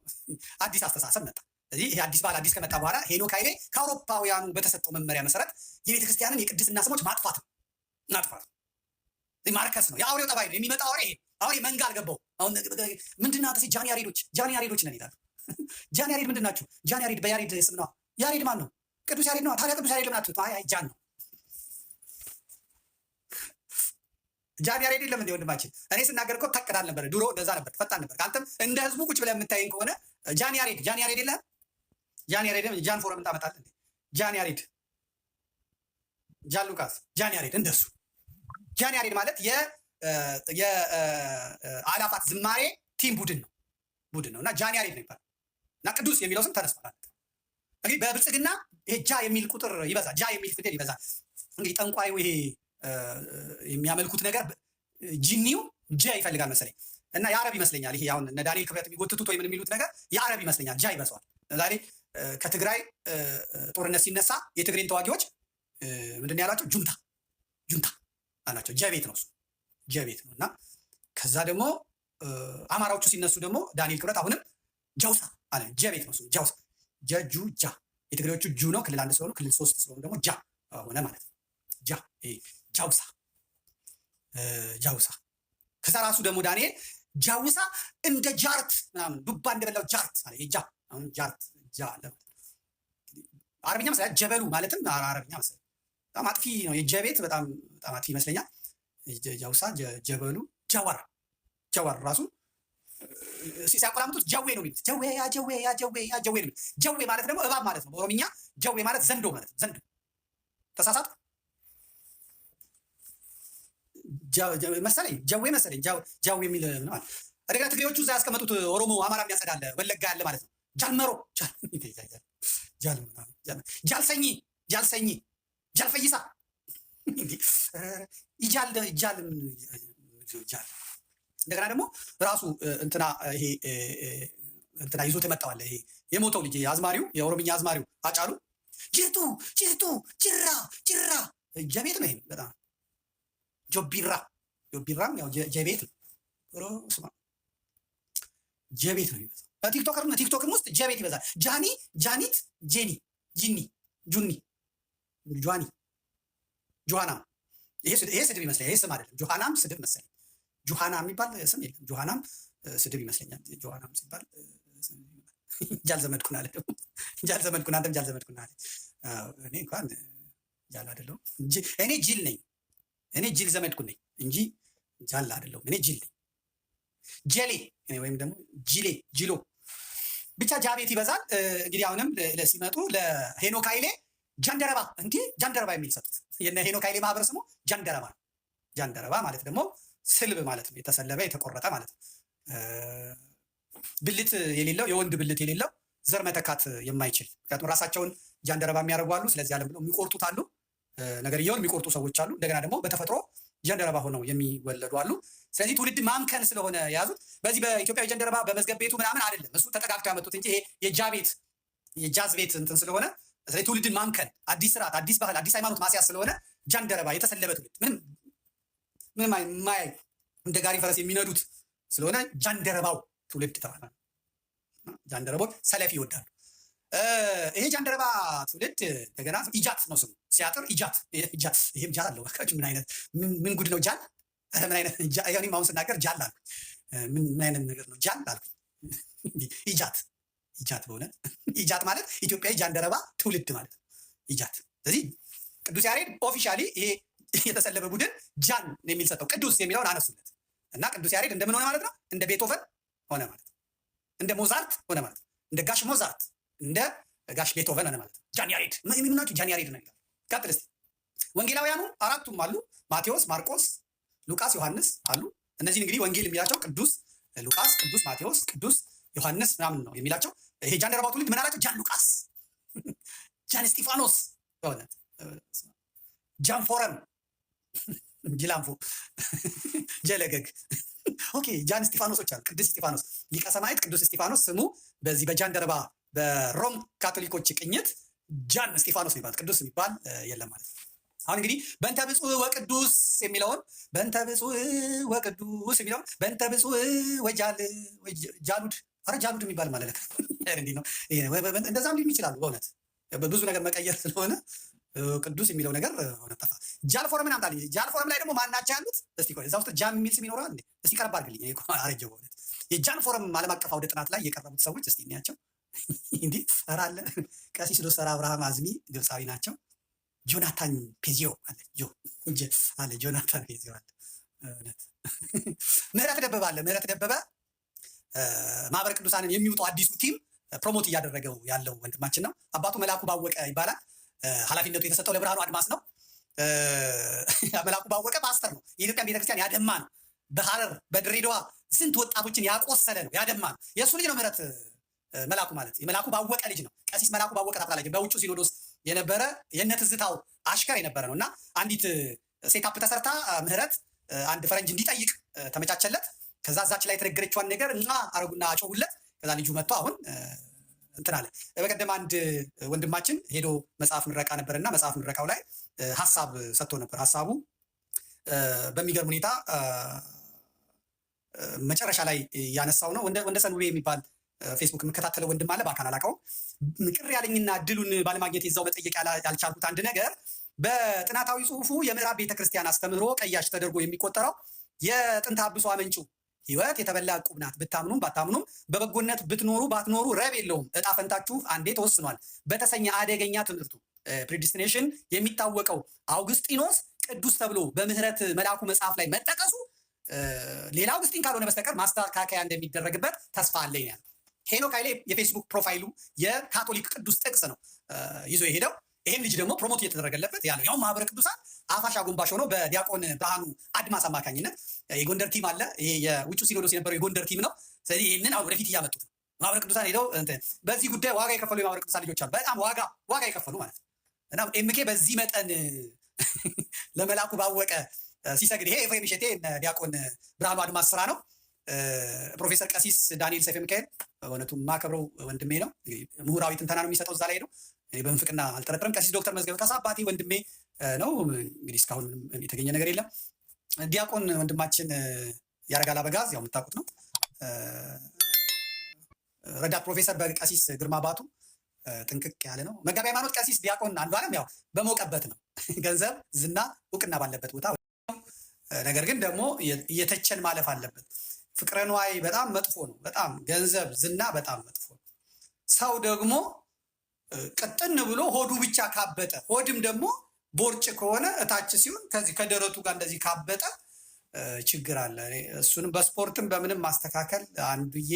አዲስ አስተሳሰብ መጣ። ስለዚህ ይሄ አዲስ ባህል አዲስ ከመጣ በኋላ ሄኖክ ኃይሌ ከአውሮፓውያኑ በተሰጠው መመሪያ መሰረት የቤተክርስቲያንን የቅድስና ስሞች ማጥፋት ማርከስ ነው። የአውሬው ጠባይ ነው። የሚመጣ አውሬ ይሄ አውሬ መንጋ አልገባው። አሁን ምንድን ናት ጃን ያሬዶች ነን ይላሉ። ጃን ያሬድ ምንድን ናችሁ? ጃን ያሬድ በያሬድ ስም ነው። ያሬድ ማን ነው? ቅዱስ ያሬድ ነው። ታዲያ ቅዱስ ያሬድ ለምን አትሉት? አይ ጃን ነው። ጃን ያሬድ የለም እንደ ወንድማችን። እኔ ስናገር እኮ ታቀዳል ነበር ድሮ፣ እንደዛ ነበር፣ ፈጣን ነበር። አንተም እንደ ህዝቡ ቁጭ ብለህ የምታየኝ ከሆነ ጃን ያሬድ የለህም። ጃን ያሬድ ጃን ፎረም ታመጣለህ እንዴ? ጃን ያሬድ፣ ጃን ሉቃስ፣ ጃን ያሬድ እንደሱ። ጃን ያሬድ ማለት የአላፋት ዝማሬ ቲም ቡድን ነው እና ጃን ያሬድ ነው ይባላል። እና ቅዱስ የሚለው ስም ተነስቷል። እንግዲህ በብልጽግና ይሄ ጃ የሚል ቁጥር ይበዛል፣ ጃ የሚል ፊደል ይበዛል። እንግዲህ ጠንቋዩ ይሄ የሚያመልኩት ነገር ጂኒው ጃ ይፈልጋል መሰለኝ እና የአረብ ይመስለኛል። ይሄ አሁን እነ ዳንኤል ክብረት የሚጎትቱት ወይ ምን የሚሉት ነገር የአረብ ይመስለኛል። ጃ ይበዛዋል። ዛሬ ከትግራይ ጦርነት ሲነሳ የትግሬን ተዋጊዎች ምንድን ነው ያላቸው? ጁንታ አላቸው። ጀቤት ነው እሱ ጀቤት ነው። እና ከዛ ደግሞ አማራዎቹ ሲነሱ ደግሞ ዳንኤል ክብረት አሁንም ጃውሳ አለ። ጀቤት ነው እሱ ጃውሳ ጀጁ ጃ። የትግሬዎቹ ጁ ነው፣ ክልል 1 ስለሆኑ፣ ክልል 3 ስለሆኑ ደግሞ ጃ ሆነ ማለት ነው። ጃውሳ። ከዛ ራሱ ደግሞ ዳንኤል ጃውሳ እንደ ጃርት ምናምን ዱባ እንደበላው ጃርት አለ። ጃ አሁን ጃርት ጃ አለ። አረብኛ መሰለኝ ጀበሉ ማለትም አረብኛ መሰለኝ። በጣም አጥፊ ነው የጀቤት በጣም አጥፊ ይመስለኛል። ጃውሳ ጀበሉ ጃዋር ራሱ ሲያቆላምጡት ጀዌ ነው የሚሉት። ጀዌ ነው የሚሉት። ጀዌ ማለት ደግሞ እባብ ማለት ነው በኦሮምኛ። ጀዌ ማለት ዘንዶ ማለት ነው። ዘንዶ ተሳሳት መሰለኝ ጀዌ መሰለኝ ጃዌ የሚል ነው ማለት። እንደገና ትግሬዎቹ እዛ ያስቀመጡት ኦሮሞ አማራ የሚያጸዳለ ወለጋ ያለ ማለት ነው። ጃልመሮ ጃልሰኝ ጃልፈይሳ ይጃል እንደገና ደግሞ ራሱ እንትና ይሄ እንትና ይዞት የመጣዋለ ይሄ የሞተው ልጅ አዝማሪው የኦሮምኛ አዝማሪው አጫሉ ጅርቱ ጅራ ጀቤት ነው። ይሄ በጣም ጆቢራም ያው ጀቤት ነው። ጀቤት ነው የሚበዛው። ቲክቶክም ውስጥ ጀቤት ይበዛል። ጃኒት ጂኒ ጁኒ ጇኒ ጆሃና ይሄ ስድብ ይመስለኛል። ይሄ ስም አይደለም። ጆሃናም ስድብ መሰለኝ። ጆሃና የሚባል ስም የለም። ጆሃናም ስድብ ይመስለኛል። ጆሃናም ሲባል ጃል ዘመድኩን አለ። ጃል ዘመድኩን አንተም ጃል ዘመድኩን አለ። እኔ እንኳን ጃል አይደለሁም። እኔ ጅል ነኝ። እኔ ጅል ዘመድኩን ነኝ እንጂ ጃል አይደለሁም። እኔ ጅል ነኝ። ጀሌ ወይም ደግሞ ጅሎ ብቻ ጃቤት ይበዛል። እንግዲህ አሁንም ሲመጡ ለሄኖክ ኃይሌ ጃንደረባ ጃንደረባ የሚል ሰጡት። የነ ሄኖክ ኃይሌ ማህበር ስሙ ጃንደረባ ነው። ጃንደረባ ማለት ደግሞ ስልብ ማለት ነው። የተሰለበ የተቆረጠ ማለት ነው። ብልት የሌለው የወንድ ብልት የሌለው ዘር መተካት የማይችል ምክንያቱም ራሳቸውን ጃንደረባ የሚያደርጉ አሉ። ስለዚህ ዓለም ብለው የሚቆርጡት አሉ። ነገርየውን የሚቆርጡ ሰዎች አሉ። እንደገና ደግሞ በተፈጥሮ ጃንደረባ ሆነው የሚወለዱ አሉ። ስለዚህ ትውልድ ማምከን ስለሆነ የያዙት በዚህ በኢትዮጵያዊ ጃንደረባ በመዝገብ ቤቱ ምናምን አይደለም። እሱ ተጠጋግተው ያመጡት እንጂ ይሄ የጃዝ ቤት እንትን ስለሆነ ስለዚህ ትውልድን ማምከን አዲስ ስርዓት፣ አዲስ ባህል፣ አዲስ ሃይማኖት ማስያዝ ስለሆነ ጃንደረባ የተሰለበ ትውልድ ምንም ማይ እንደ ጋሪ ፈረስ የሚነዱት ስለሆነ ጃንደረባው ትውልድ ተባለ። ጃንደረቦች ሰለፊ ይወዳሉ። ይሄ ጃንደረባ ትውልድ እንደገና ኢጃት ነው ስሙ። ሲያጥር ኢጃት ይሄም ጃል አለው። ምን አይነት ምን ጉድ ነው ጃል? ምን አይነት እኔም አሁን ስናገር ጃል አልኩኝ። ምን አይነት ነገር ነው ጃል አልኩኝ። ኢጃት በእውነት ኢጃት ማለት ኢትዮጵያዊ ጃንደረባ ትውልድ ማለት ነው ኢጃት። ስለዚህ ቅዱስ ያሬድ ኦፊሻሊ ይሄ የተሰለበ ቡድን ጃን የሚል ሰጠው። ቅዱስ የሚለውን አነሱለት እና ቅዱስ ያሬድ እንደምን ሆነ ማለት ነው? እንደ ቤቶቨን ሆነ ማለት ነው። እንደ ሞዛርት ሆነ ማለት ነው። እንደ ጋሽ ሞዛርት፣ እንደ ጋሽ ቤቶቨን ሆነ ማለት ነው። ጃን ያሬድ ምናቸው ጃን ያሬድ ነው። ቀጥል እስኪ። ወንጌላውያኑ አራቱም አሉ። ማቴዎስ፣ ማርቆስ፣ ሉቃስ፣ ዮሐንስ አሉ። እነዚህን እንግዲህ ወንጌል የሚላቸው ቅዱስ ሉቃስ፣ ቅዱስ ማቴዎስ፣ ቅዱስ ዮሐንስ ምናምን ነው የሚላቸው። ይሄ ጃንደረባው ትውልድ ምን አላቸው? ጃን ሉቃስ፣ ጃን እስጢፋኖስ፣ በእውነት ጃን ፎረም፣ ጅላንፎ፣ ጀለገግ። ኦኬ ጃን እስጢፋኖሶች አሉ። ቅዱስ እስጢፋኖስ ሊቀ ሰማዕት ቅዱስ እስጢፋኖስ ስሙ በዚህ በጃንደረባ በሮም ካቶሊኮች ቅኝት ጃን እስጢፋኖስ የሚባል ቅዱስ የሚባል የለም ማለት ነው። አሁን እንግዲህ በእንተ ብፁዕ ወቅዱስ የሚለውን በእንተ ብፁዕ ወቅዱስ የሚለውን በእንተ ብፁዕ ጃሉድ ጃሉድ የሚባል ማለት እንዲህ ነው። እንደዛም ሊሉ ይችላሉ። በእውነት ብዙ ነገር መቀየር ስለሆነ ቅዱስ የሚለው ነገር ሆነ ጠፋ። ጃል ፎረምን አምጣልኝ። ጃል ፎረም ላይ ደግሞ ማናቸው ያሉት? እስቲ ቆይ እዛ ውስጥ ጃን የሚል ስም ይኖረዋል እንዴ? እስቲ ቀረብ አድርግልኝ። አረጀው በእውነት የጃን ፎረም ዓለም አቀፍ አውደ ጥናት ላይ የቀረቡት ሰዎች እስቲ እንያቸው። እንዲህ ኧረ አለ ቀሲስ ዶክተር አብርሃም አዝሚ ግብፃዊ ናቸው። ጆናታን ፔዚዮ አለ ጆናታን ፔዚዮ አለ። ምህረት ደበበ ማህበረ ቅዱሳንን የሚውጡ አዲሱ ቲም ፕሮሞት እያደረገው ያለው ወንድማችን ነው። አባቱ መላኩ ባወቀ ይባላል። ኃላፊነቱ የተሰጠው ለብርሃኑ አድማስ ነው። መላኩ ባወቀ ፓስተር ነው። የኢትዮጵያን ቤተክርስቲያን ያደማ ነው። በሐረር በድሬዳዋ ስንት ወጣቶችን ያቆሰለ ነው፣ ያደማ ነው። የእሱ ልጅ ነው ምህረት መላኩ ማለት የመላኩ ባወቀ ልጅ ነው። ቀሲስ መላኩ ባወቀ ታውቃላችሁ? በውጭ ሲኖዶስ የነበረ የእነ ትዝታው አሽከር የነበረ ነው። እና አንዲት ሴታፕ ተሰርታ ምህረት አንድ ፈረንጅ እንዲጠይቅ ተመቻቸለት። ከዛ ዛች ላይ የተነገረችዋን ነገር እና አረጉና አጮሁለት። ከዛ ልጁ መጥቶ አሁን እንትን አለ። በቀደም አንድ ወንድማችን ሄዶ መጽሐፍ ምረቃ ነበርና መጽሐፍ ምረቃው ላይ ሀሳብ ሰጥቶ ነበር። ሀሳቡ በሚገርም ሁኔታ መጨረሻ ላይ ያነሳው ነው። ወንደሰን ውቤ የሚባል ፌስቡክ የምከታተለው ወንድም አለ። በአካል አላውቀውም። ቅር ያለኝና እድሉን ባለማግኘት የዛው መጠየቅ ያልቻልኩት አንድ ነገር በጥናታዊ ጽሁፉ የምዕራብ ቤተክርስቲያን አስተምህሮ ቀያሽ ተደርጎ የሚቆጠረው የጥንተ አብሶ አመንጩ ህይወት የተበላ ዕቁብ ናት። ብታምኑም ባታምኑም በበጎነት ብትኖሩ ባትኖሩ ረብ የለውም እጣ ፈንታችሁ አንዴ ተወስኗል በተሰኘ አደገኛ ትምህርቱ ፕሪዲስቲኔሽን የሚታወቀው አውግስጢኖስ ቅዱስ ተብሎ በምህረት መልአኩ መጽሐፍ ላይ መጠቀሱ ሌላ አውግስጢን ካልሆነ በስተቀር ማስተካከያ እንደሚደረግበት ተስፋ አለኝ ያለ ሄኖክ ኃይሌ የፌስቡክ ፕሮፋይሉ የካቶሊክ ቅዱስ ጥቅስ ነው ይዞ የሄደው። ይሄን ልጅ ደግሞ ፕሮሞት እየተደረገለት ያለው ያው ማህበረ ቅዱሳን አፋሽ አጎንባሽ ሆኖ በዲያቆን ብርሃኑ አድማስ አማካኝነት የጎንደር ቲም አለ። ይሄ የውጭ ሲኖዶስ የነበረው የጎንደር ቲም ነው። ስለዚህ ይህንን አሁን ወደፊት እያመጡት ነው። ማህበረ ቅዱሳን ሄደው በዚህ ጉዳይ ዋጋ የከፈሉ የማህበረ ቅዱሳን ልጆች አሉ። በጣም ዋጋ የከፈሉ ማለት ነው። እና ኤምኬ በዚህ መጠን ለመልአኩ ባወቀ ሲሰግድ ይሄ ኤፍሬም እሸቴ ዲያቆን ብርሃኑ አድማስ ስራ ነው። ፕሮፌሰር ቀሲስ ዳንኤል ሰይፈ ሚካኤል በእውነቱ ማከብረው ወንድሜ ነው። ምሁራዊ ትንተና ነው የሚሰጠው እዛ ላይ ነው። በምንፍቅና አልጠረጥርም። ቀሲስ ዶክተር መዝገበ ካሳ አባቴ ወንድሜ ነው። እንግዲህ እስካሁን የተገኘ ነገር የለም። ዲያቆን ወንድማችን ያረጋል አበጋዝ ያው የምታውቁት ነው። ረዳት ፕሮፌሰር በቀሲስ ግርማ ባቱ ጥንቅቅ ያለ ነው። መጋቢ ሃይማኖት ቀሲስ ዲያቆን አንዱ አለም ያው በመውቀበት ነው። ገንዘብ ዝና እውቅና ባለበት ቦታ ነገር ግን ደግሞ እየተቸን ማለፍ አለበት። ፍቅረ ንዋይ በጣም መጥፎ ነው። በጣም ገንዘብ ዝና በጣም መጥፎ ነው። ሰው ደግሞ ቅጥን ብሎ ሆዱ ብቻ ካበጠ ሆድም ደግሞ ቦርጭ ከሆነ እታች ሲሆን ከዚህ ከደረቱ ጋር እንደዚህ ካበጠ ችግር አለ። እሱንም በስፖርትም በምንም ማስተካከል አንዱዬ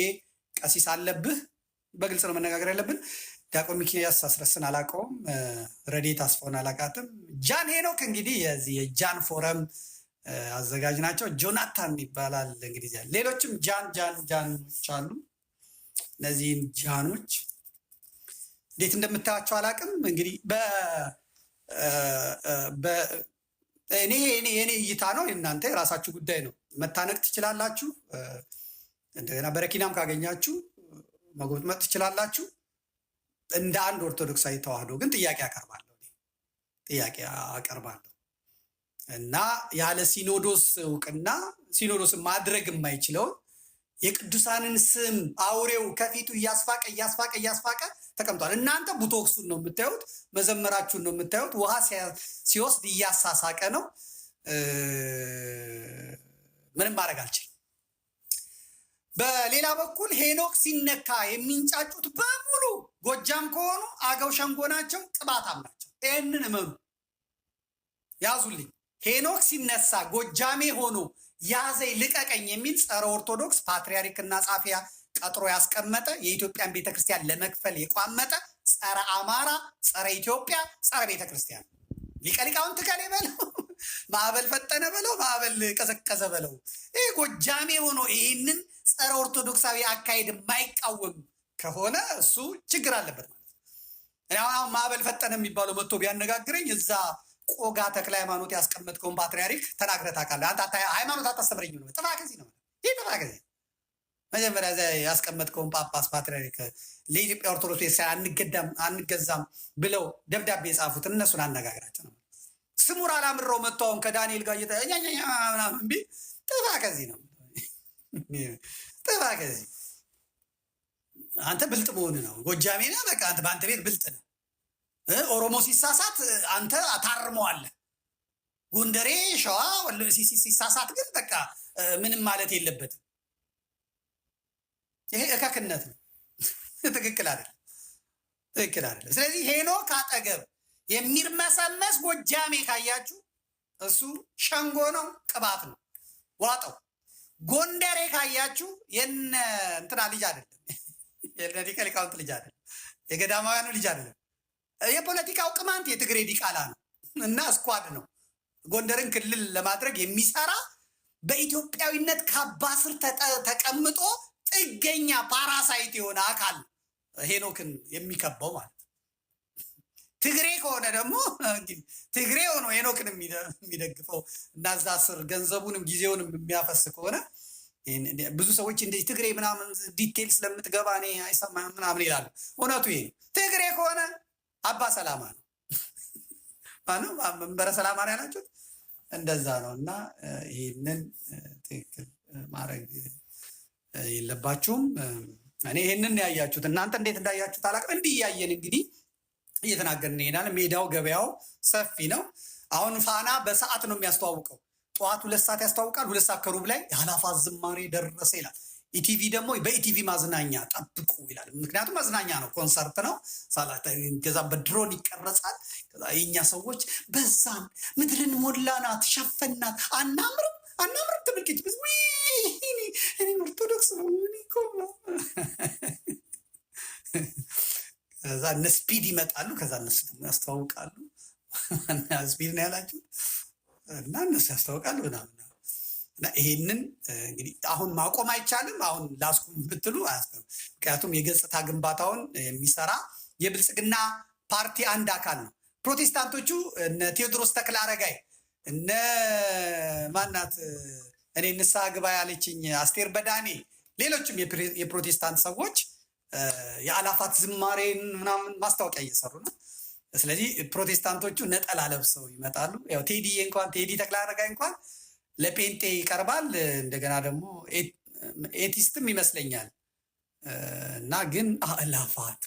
ቀሲስ አለብህ። በግልጽ ነው መነጋገር ያለብን። ዲያቆን ሚኪያስ አስረስን አላውቀውም። ረዴት አስፋውን አላውቃትም። ጃን ሄኖክ እንግዲህ የዚህ የጃን ፎረም አዘጋጅ ናቸው። ጆናታን ይባላል እንግዲህ። ሌሎችም ጃኖች አሉ። እነዚህም ጃኖች እንዴት እንደምታያቸው አላውቅም። እንግዲህ የኔ እይታ ነው። እናንተ የራሳችሁ ጉዳይ ነው። መታነቅ ትችላላችሁ። እንደገና በረኪናም ካገኛችሁ መጎጥመጥ ትችላላችሁ። እንደ አንድ ኦርቶዶክሳዊ ተዋህዶ ግን ጥያቄ አቀርባለሁ እና ያለ ሲኖዶስ እውቅና ሲኖዶስን ማድረግ የማይችለውን የቅዱሳንን ስም አውሬው ከፊቱ እያስፋቀ ተቀምጧል። እናንተ ቡቶክሱን ነው የምታዩት፣ መዘመራችሁን ነው የምታዩት። ውሃ ሲወስድ እያሳሳቀ ነው። ምንም ማድረግ አልችልም። በሌላ በኩል ሄኖክ ሲነካ የሚንጫጩት በሙሉ ጎጃም ከሆኑ አገው ሸንጎ ናቸው፣ ቅባታም ናቸው። ይህንን እመኑ፣ ያዙልኝ። ሄኖክ ሲነሳ ጎጃሜ ሆኖ ያዘኝ ልቀቀኝ የሚል ጸረ ኦርቶዶክስ ፓትርያርክና ጻፊያ ቀጥሮ ያስቀመጠ የኢትዮጵያን ቤተክርስቲያን ለመክፈል የቋመጠ ጸረ አማራ፣ ጸረ ኢትዮጵያ፣ ጸረ ቤተክርስቲያን ሊቀ ሊቃውንት ከሌ በለው፣ ማዕበል ፈጠነ በለው፣ ማዕበል ቀዘቀዘ በለው። ይህ ጎጃሜ ሆኖ ይህንን ጸረ ኦርቶዶክሳዊ አካሄድ የማይቃወም ከሆነ እሱ ችግር አለበት ማለት ነው። አሁን ማዕበል ፈጠነ የሚባለው መጥቶ ቢያነጋግረኝ እዛ ቆጋ ተክለ ሃይማኖት ያስቀመጥከውን ፓትርያርክ ተናግረህ ታውቃለህ? አንተ ሃይማኖት አታስተምረኝም ነው። ጥፋ ከዚህ ነው። ይህ ጥፋ ከዚህ መጀመሪያ እዚያ ያስቀመጥከውን ጳጳስ ፓትርያርክ ለኢትዮጵያ ኦርቶዶክስ አንገዛም ብለው ደብዳቤ የጻፉት እነሱን አነጋግራቸው ነው። ስሙር አላምረው መጥቶ አሁን ከዳንኤል ጋር ምናምን ቢል ጥፋ ከዚህ ነው። ጥፋ ከዚህ አንተ ብልጥ መሆን ነው። ጎጃሜ ነህ፣ በቃ አንተ በአንተ ቤት ብልጥ ነህ። ኦሮሞ ሲሳሳት አንተ ታርመዋለህ። ጎንደሬ፣ ሸዋ ሲሳሳት ግን በቃ ምንም ማለት የለበትም። ይሄ እከክነት ነው። ትክክል አይደለም፣ ትክክል አይደለም። ስለዚህ ሄኖክ አጠገብ የሚርመሰመስ ጎጃሜ ካያችሁ እሱ ሸንጎ ነው፣ ቅባት ነው፣ ዋጠው። ጎንደሬ ካያችሁ የነ እንትና ልጅ አይደለም፣ የነ ሊቀ ሊቃውንት ልጅ አይደለም፣ የገዳማውያኑ ልጅ አይደለም። የፖለቲካው ቅማንት የትግሬ ዲቃላ ነው እና ስኳድ ነው። ጎንደርን ክልል ለማድረግ የሚሰራ በኢትዮጵያዊነት ካባ ስር ተቀምጦ ጥገኛ ፓራሳይት የሆነ አካል ሄኖክን የሚከባው ማለት ነው። ትግሬ ከሆነ ደግሞ ትግሬ ሆኖ ሄኖክን የሚደግፈው እና እዛ ስር ገንዘቡንም ጊዜውንም የሚያፈስ ከሆነ ብዙ ሰዎች እንደዚህ ትግሬ ምናምን ዲቴል ስለምትገባ እኔ አይሰማም ምናምን ይላሉ። እውነቱ ይሄ ትግሬ ከሆነ አባ ሰላማ ነው ማነው መንበረ ሰላማ ነው ያላችሁት፣ እንደዛ ነው። እና ይህንን ትክክል ማድረግ የለባችሁም። እኔ ይህንን ያያችሁት እናንተ እንዴት እንዳያችሁት አላውቅም። እንዲህ እያየን እንግዲህ እየተናገርን ይሄዳል። ሜዳው ገበያው ሰፊ ነው። አሁን ፋና በሰዓት ነው የሚያስተዋውቀው። ጠዋት 2 ሰዓት ያስተዋውቃል። 2 ሰዓት ከሩብ ላይ የአላፋት ዝማሬ ደረሰ ይላል። ኢቲቪ ደግሞ በኢቲቪ ማዝናኛ ጠብቁ ይላል። ምክንያቱም ማዝናኛ ነው፣ ኮንሰርት ነው። ከዛ በድሮን ይቀረጻል። ከዛ የኛ ሰዎች በዛን ምድርን ሞላናት፣ ሸፈናት፣ አናምርም ተመልከች። እኔ ኦርቶዶክስ ነው። ከዛ እነ ስፒድ ይመጣሉ። ከዛ እነሱ ደግሞ ያስተዋውቃሉ። ስፒድ ነው ያላችሁ እና እነሱ ያስተዋውቃሉ ምናምን። እና ይሄንን እንግዲህ አሁን ማቆም አይቻልም። አሁን ላስቁም ብትሉ አያስቆም። ምክንያቱም የገጽታ ግንባታውን የሚሰራ የብልጽግና ፓርቲ አንድ አካል ነው። ፕሮቴስታንቶቹ እነ ቴዎድሮስ ተክለ አረጋይ እነ ማናት እኔ ንስሐ ግባ ያለችኝ አስቴር በዳኔ፣ ሌሎችም የፕሮቴስታንት ሰዎች የአላፋት ዝማሬን ምናምን ማስታወቂያ እየሰሩ ነው። ስለዚህ ፕሮቴስታንቶቹ ነጠላ ለብሰው ይመጣሉ። ያው ቴዲ ተክለ አረጋይ እንኳን ለጴንጤ ይቀርባል። እንደገና ደግሞ ኤቲስትም ይመስለኛል። እና ግን አላፋት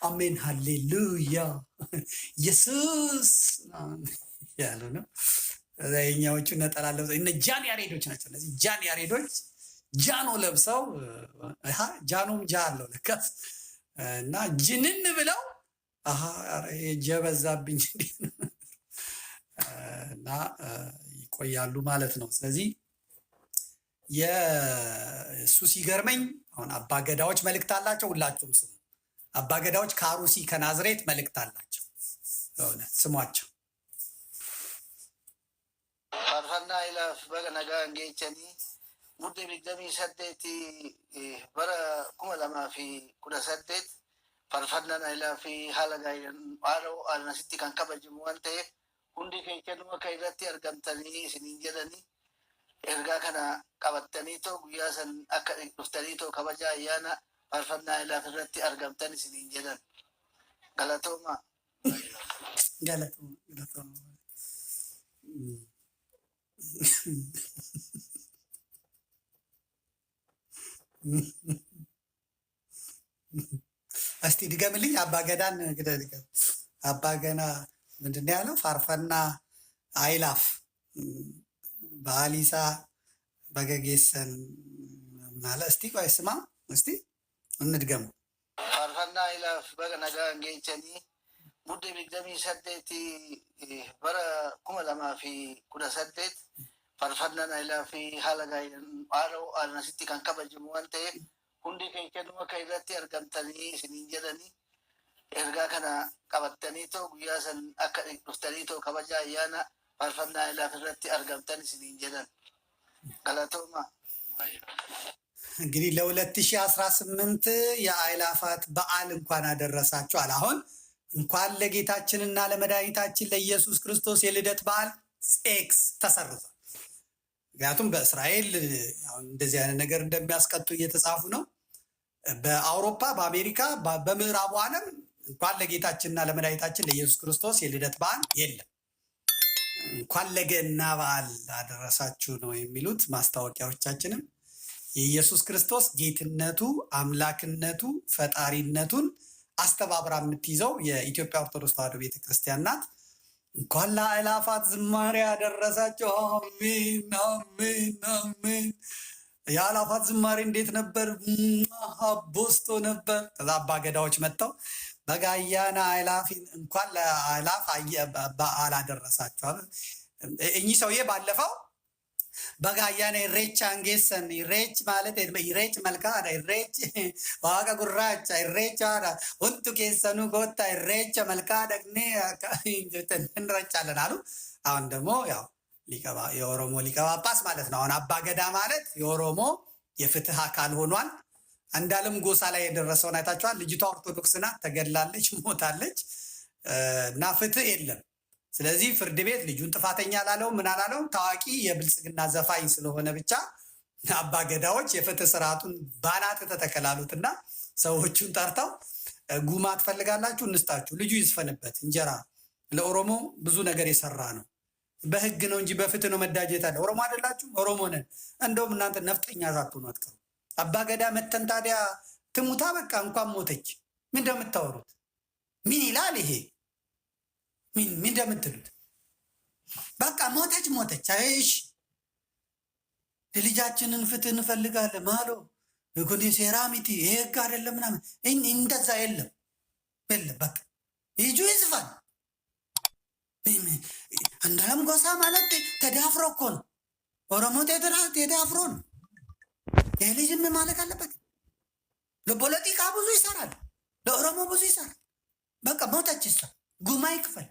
አሜን ሃሌሉያ ኢየሱስ ያሉ ነው። የኛዎቹ ነጠላ ለብሰው እነ ጃን ያሬዶች ናቸው። እነዚህ ጃን ያሬዶች ጃኖ ለብሰው ጃኖም ጃ አለው ለካስ እና ጅንን ብለው ጀበዛብኝ እና ይቆያሉ ማለት ነው። ስለዚህ የእሱ ሲገርመኝ አሁን አባገዳዎች መልእክት አላቸው። ሁላችሁም ስሙ። አባገዳዎች ከአሩሲ ከናዝሬት መልእክት አላቸው። በእውነት ስሟቸው። ፋርፋና ኢላፍ በነጋ እንጌቸኒ ሙዴ ቢግደሚ ሰዴቲ በረ ኩመ ለማ ፊ ኩደ ሰዴት faarfannaan ailaa fi haala gaariidhaan haala asitti kan kabajamu waan ta'eef hundi keessanuu akka irratti argamtanii isiniin jedhanii ergaa kana qabattanii too guyyaa san akka dhuftanii too kabaja ayyaana faarfannaa ailaaf irratti argamtan isiniin jedhan galatooma. እስቲ ድገምልኝ። አባገዳን ድገም። አባገና ምንድን ነው ያለው? ፋርፈና አይላፍ በአሊሳ በገጌሰን ማለ። እስቲ ቆይ ስማ፣ እስቲ እንድገሙ። ፋርፈና አይላፍ በነጋ እንጌቸኒ ሙድ ቢግደሚ ሰዴቲ በረ ኩመለማ ፊ ኩደ ሰዴት faarfannaan ailaa fi haala gaariidhaan haala asitti kan kabajamu waan ta'eef hundi keessanuu akka irratti argamtanii isiniin jedhanii ergaa kana qabattanii too guyyaa san akka dhuftanii too kabaja ayyaana faarfannaa ailaaf irratti argamtan isiniin jedhan galatooma። እንግዲህ ለ2018 የአእላፋት በዓል እንኳን አደረሳችሁ አለ። አሁን እንኳን ለጌታችንና ለመድኃኒታችን ለኢየሱስ ክርስቶስ የልደት በዓል ኤክስ ተሰርዟል። ምክንያቱም በእስራኤል እንደዚህ አይነት ነገር እንደሚያስቀጡ እየተጻፉ ነው። በአውሮፓ፣ በአሜሪካ፣ በምዕራቡ ዓለም እንኳን ለጌታችንና ለመድኃኒታችን ለኢየሱስ ክርስቶስ የልደት በዓል የለም። እንኳን ለገና በዓል አደረሳችሁ ነው የሚሉት ማስታወቂያዎቻችንም። የኢየሱስ ክርስቶስ ጌትነቱ፣ አምላክነቱ፣ ፈጣሪነቱን አስተባብራ የምትይዘው የኢትዮጵያ ኦርቶዶክስ ተዋሕዶ ቤተክርስቲያን ናት። እንኳን ለአእላፋት ዝማሬ ያደረሳቸው። አሜን አሜን አሜን። የአእላፋት ዝማሬ እንዴት ነበር? አቦስቶ ነበር። ከዛ አባገዳዎች መጥተው በጋያና አእላፊን እንኳን ለአእላፍ በዓል አደረሳቸው። እኚህ ሰውዬ ባለፈው በጋያና ኢሬቻ አንጌሰን ኢሬች ማለት ኢሬች መልካ ኢሬች ዋቀ ጉራቻ ኢሬቻ ሁንቱ ኬሰኑ ጎታ ኢሬቻ መልካ ደግኔ እንረጫለን አሉ። አሁን ደግሞ ያው የኦሮሞ ሊቀ ጳጳስ ማለት ነው። አሁን አባገዳ ማለት የኦሮሞ የፍትህ አካል ሆኗል። አንዳለም ጎሳ ላይ የደረሰውን አይታችኋል። ልጅቷ ኦርቶዶክስ ናት፣ ተገላለች፣ ሞታለች እና ፍትህ የለም። ስለዚህ ፍርድ ቤት ልጁን ጥፋተኛ አላለው፣ ምን አላለው። ታዋቂ የብልጽግና ዘፋኝ ስለሆነ ብቻ አባገዳዎች የፍትህ ስርዓቱን ባናት ተተከላሉትና ሰዎቹን ጠርተው ጉማ ትፈልጋላችሁ እንስጣችሁ፣ ልጁ ይዝፈንበት። እንጀራ ለኦሮሞ ብዙ ነገር የሰራ ነው። በህግ ነው እንጂ በፍትህ ነው መዳጀት አለ። ኦሮሞ አይደላችሁ? ኦሮሞ ነን። እንደውም እናንተ ነፍጠኛ ሳትሆኑ አትቀሩ። አባገዳ መተን ታዲያ ትሙታ በቃ እንኳን ሞተች። ምን እንደምታወሩት ምን ይላል ይሄ? ምን እንደምትሉት በቃ ሞተች ሞተች። አይሽ ልጃችንን ፍትህ እንፈልጋለን ማሎ ይኩኒ ሴራሚቲ ይሄ ህግ አይደለም ምናምን እንደዛ የለም የለም። በቃ ይጁ ይዝፋል። አንዳለም ጎሳ ማለት ተዳፍሮ እኮ ነው። ኦሮሞ ተዳፍሮ ነው። ይህ ልጅ ምን ማለት አለበት? ለፖለቲካ ብዙ ይሰራል፣ ለኦሮሞ ብዙ ይሰራል። በቃ ሞተች ይሳ ጉማ ይክፈል።